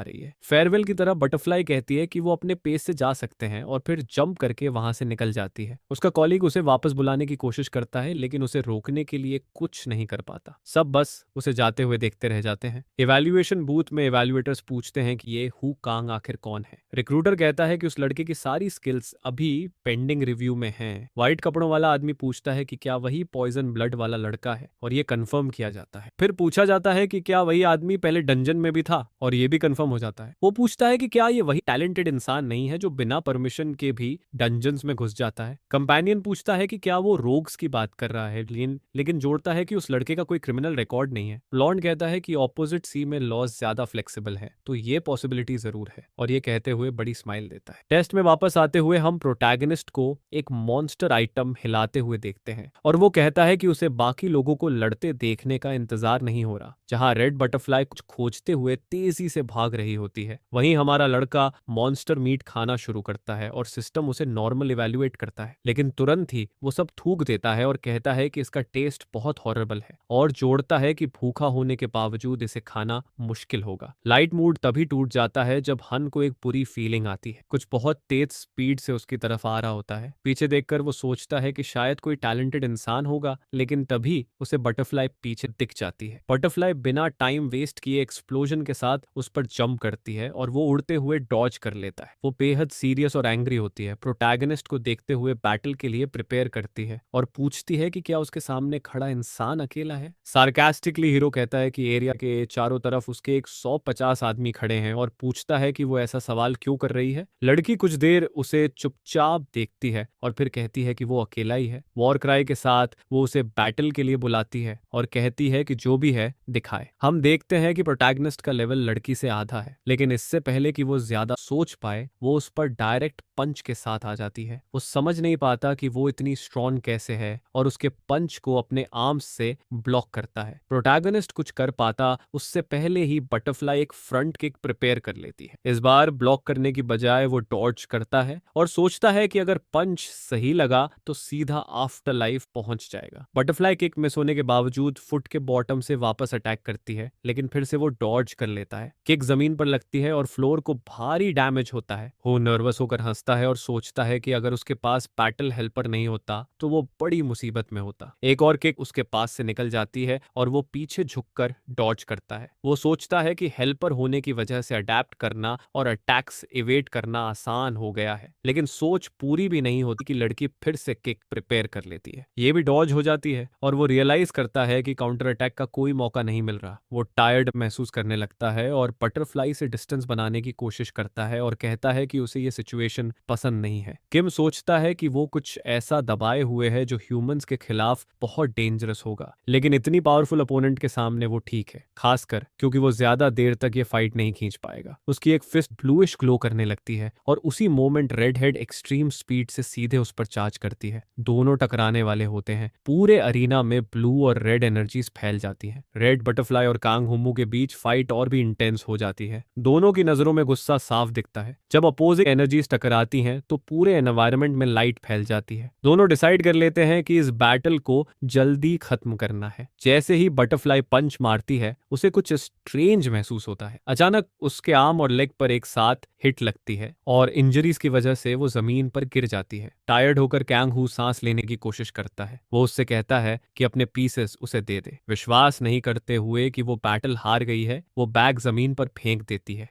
रही है। फेयरवेल की तरह बटरफ्लाई कहती है कि वो अपने पेस से जा सकते हैं और फिर जंप करके वहां से निकल जाती है। उसका कॉलीग उसे वापस बुलाने की कोशिश करता है लेकिन उसे रोकने के लिए कुछ नहीं कर पाता। सब बस उसे जाते हुए देखते रह जाते हैं। इवैल्यूएशन बूथ में इवैल्यूएटर्स पूछते हैं कि ये हु कांग आखिर कौन है। रिक्रूटर कहता है कि उस लड़के की सारी स्किल्स अभी पेंडिंग रिव्यू में हैं। व्हाइट कपड़ों वाला आदमी पूछता है कि क्या वही पॉइजन ब्लड वाला लड़का है और ये कंफर्म किया जाता है। फिर पूछा जाता है कि क्या वही आदमी पहले डंजन में भी था और ये भी कंफर्म हो जाता है। वो पूछता है कि क्या ये वही टैलेंटेड इंसान नहीं है जो बिना परमिशन के भी डंजन्स में घुस जाता है। कंपेनियन पूछता है कि क्या वो रोग्स की बात कर रहा है लेकिन जोड़ता है कि उस लड़के का कोई क्रिमिनल रिकॉर्ड नहीं है। ब्लॉन्ड कहता है कि ऑपोजिट सी में लॉज ज्यादा फ्लेक्सिबल है तो ये पॉसिबिलिटी जरूर है और ये कहते हुए बड़ी स्माइल देता है। टेस्ट में वापस आते हुए हम प्रोटैगनिस्ट को एक मॉन्स्टर आइटम हिलाते हुए देखते हैं और वो कहता है कि उसे बाकी लोगों को लड़ते देखने का इंतजार नहीं हो रहा। जहां रेड बटरफ्लाई कुछ खोजते हुए तेजी से भाग रही होती है वहीं हमारा लड़का मॉन्स्टर मीट खाना शुरू करता है और सिस्टम उसे नॉर्मल इवैल्यूएट करता है लेकिन तुरंत ही वो सब थूक देता है और कहता है कि इसका टेस्ट बहुत हॉरेबल है और जोड़ता है कि भूखा होने के बावजूद इसे खाना मुश्किल होगा। लाइट मूड तभी टूट जाता है जब हन को एक बुरी फीलिंग आती है। कुछ बहुत तेज स्पीड से उसकी तरफ आ रहा होता है। पीछे देखकर वो सोचता है कि शायद कोई टैलेंटेड इंसान होगा लेकिन तभी उसे बटरफ्लाई पीछे दिख जाती है। बटरफ्लाई बिना टाइम वेस्ट किए एक्सप्लोजन के साथ उस पर जंप करती है और वो उड़ते हुए डॉज कर लेता है। वो बेहद सीरियस और एंग्री होती है। प्रोटैगनिस्ट को देखते हुए बैटल के लिए प्रिपेयर करती है और पूछती है कि क्या उसके सामने खड़ा इंसान अकेला है। सार्कास्टिकली हीरो कहता है कि एरिया के चारों तरफ उसके 150 आदमी खड़े हैं और पूछता है कि वो ऐसा सवाल क्यों कर रही है। लड़की कुछ देर उसे चुपचाप देखती है और फिर कहती है कि वो अकेला ही है। वॉर क्राई के साथ वो उसे बैटल के लिए बुलाती है और कहती है कि जो भी है दिखाए। हम देखते हैं कि प्रोटैगनिस्ट का लेवल लड़की से आधा है लेकिन इससे पहले कि वो ज्यादा सोच पाए वो उस पर डायरेक्ट पंच के साथ आ जाती है। वो समझ नहीं पाता कि वो इतनी स्ट्रॉन्ग कैसे है और उसके पंच को अपने आर्म्स से ब्लॉक करता है। प्रोटैगनिस्ट कुछ कर पाता उससे पहले ही बटरफ्लाई एक फ्रंट किक प्रिपेयर कर लेती है। इस बार ब्लॉक करने की बजाय वो डॉज करता है और सोचता है कि अगर पंच सही लगा तो सीधा आफ्टर लाइफ पहुंच जाएगा। बटरफ्लाई किक मिस होने के बावजूद फुट के बॉटम से वापस अटैक करती है लेकिन फिर से वो डॉज कर लेता है। किक जमीन पर लगती है और फ्लोर को भारी डैमेज होता है। वो नर्वस होकर हंसता है और सोचता है कि अगर उसके पास बैटल हेल्पर नहीं होता तो वो बड़ी मुसीबत में होता। एक और किक उसके पास से निकल जाती है और वो पीछे झुककर डॉज करता है। वो सोचता है कि हेल्पर होने की वजह से अडेप्ट करना और अटैक्स इवेट करना आसान हो गया है लेकिन सोच पूरी भी नहीं होती कि लड़की फिर से किक प्रिपेयर कर लेती है। ये भी डॉज हो जाती है और वो रियलाइज करता है कि काउंटर अटैक का कोई मौका नहीं मिल रहा। वो टायर्ड महसूस करने लगता है और बटरफ्लाई से डिस्टेंस बनाने की कोशिश करता है और कहता है कि उसे ये सिचुएशन पसंद नहीं है। किम सोचता है कि वो कुछ ऐसा दबाए हुए है जो ह्यूमंस के खिलाफ बहुत डेंजरस होगा लेकिन इतनी पावरफुल अपोनेंट के सामने वो ठीक है, खासकर क्योंकि वो ज्यादा देर तक ये फाइट नहीं खींच पाएगा। उसकी एक फिस्ट ब्लूइश ग्लो करने लगती है और उसी moment red head extreme speed से सीधे उस पर चार्ज करती है। दोनों टकराने वाले होते हैं। पूरे अरीना में ब्लू और रेड एनर्जीज फैल जाती हैं। रेड बटरफ्लाई और कांग हुमू के बीच फाइट और भी इंटेंस हो जाती है। दोनों की नजरों में गुस्सा साफ दिखता है। जब अपोजिंग एनर्जीज टकराती हैं तो पूरे एनवायरनमेंट में लाइट फैल जाती है। दोनों डिसाइड कर लेते हैं कि इस बैटल को जल्दी खत्म करना है। जैसे ही बटरफ्लाई पंच मारती है उसे कुछ स्ट्रेंज महसूस होता है। अचानक उसके आर्म और लेग पर एक साथ हिट लगती है और इंजरीज की वजह से वो जमीन पर गिर जाती है। टायर्ड होकर कैंग हू सांस लेने की कोशिश करता है। वो उससे कहता है कि अपने पीसेस उसे दे दे। विश्वास नहीं करते हुए कि वो बैटल हार गई है वो बैग जमीन पर फेंक देती है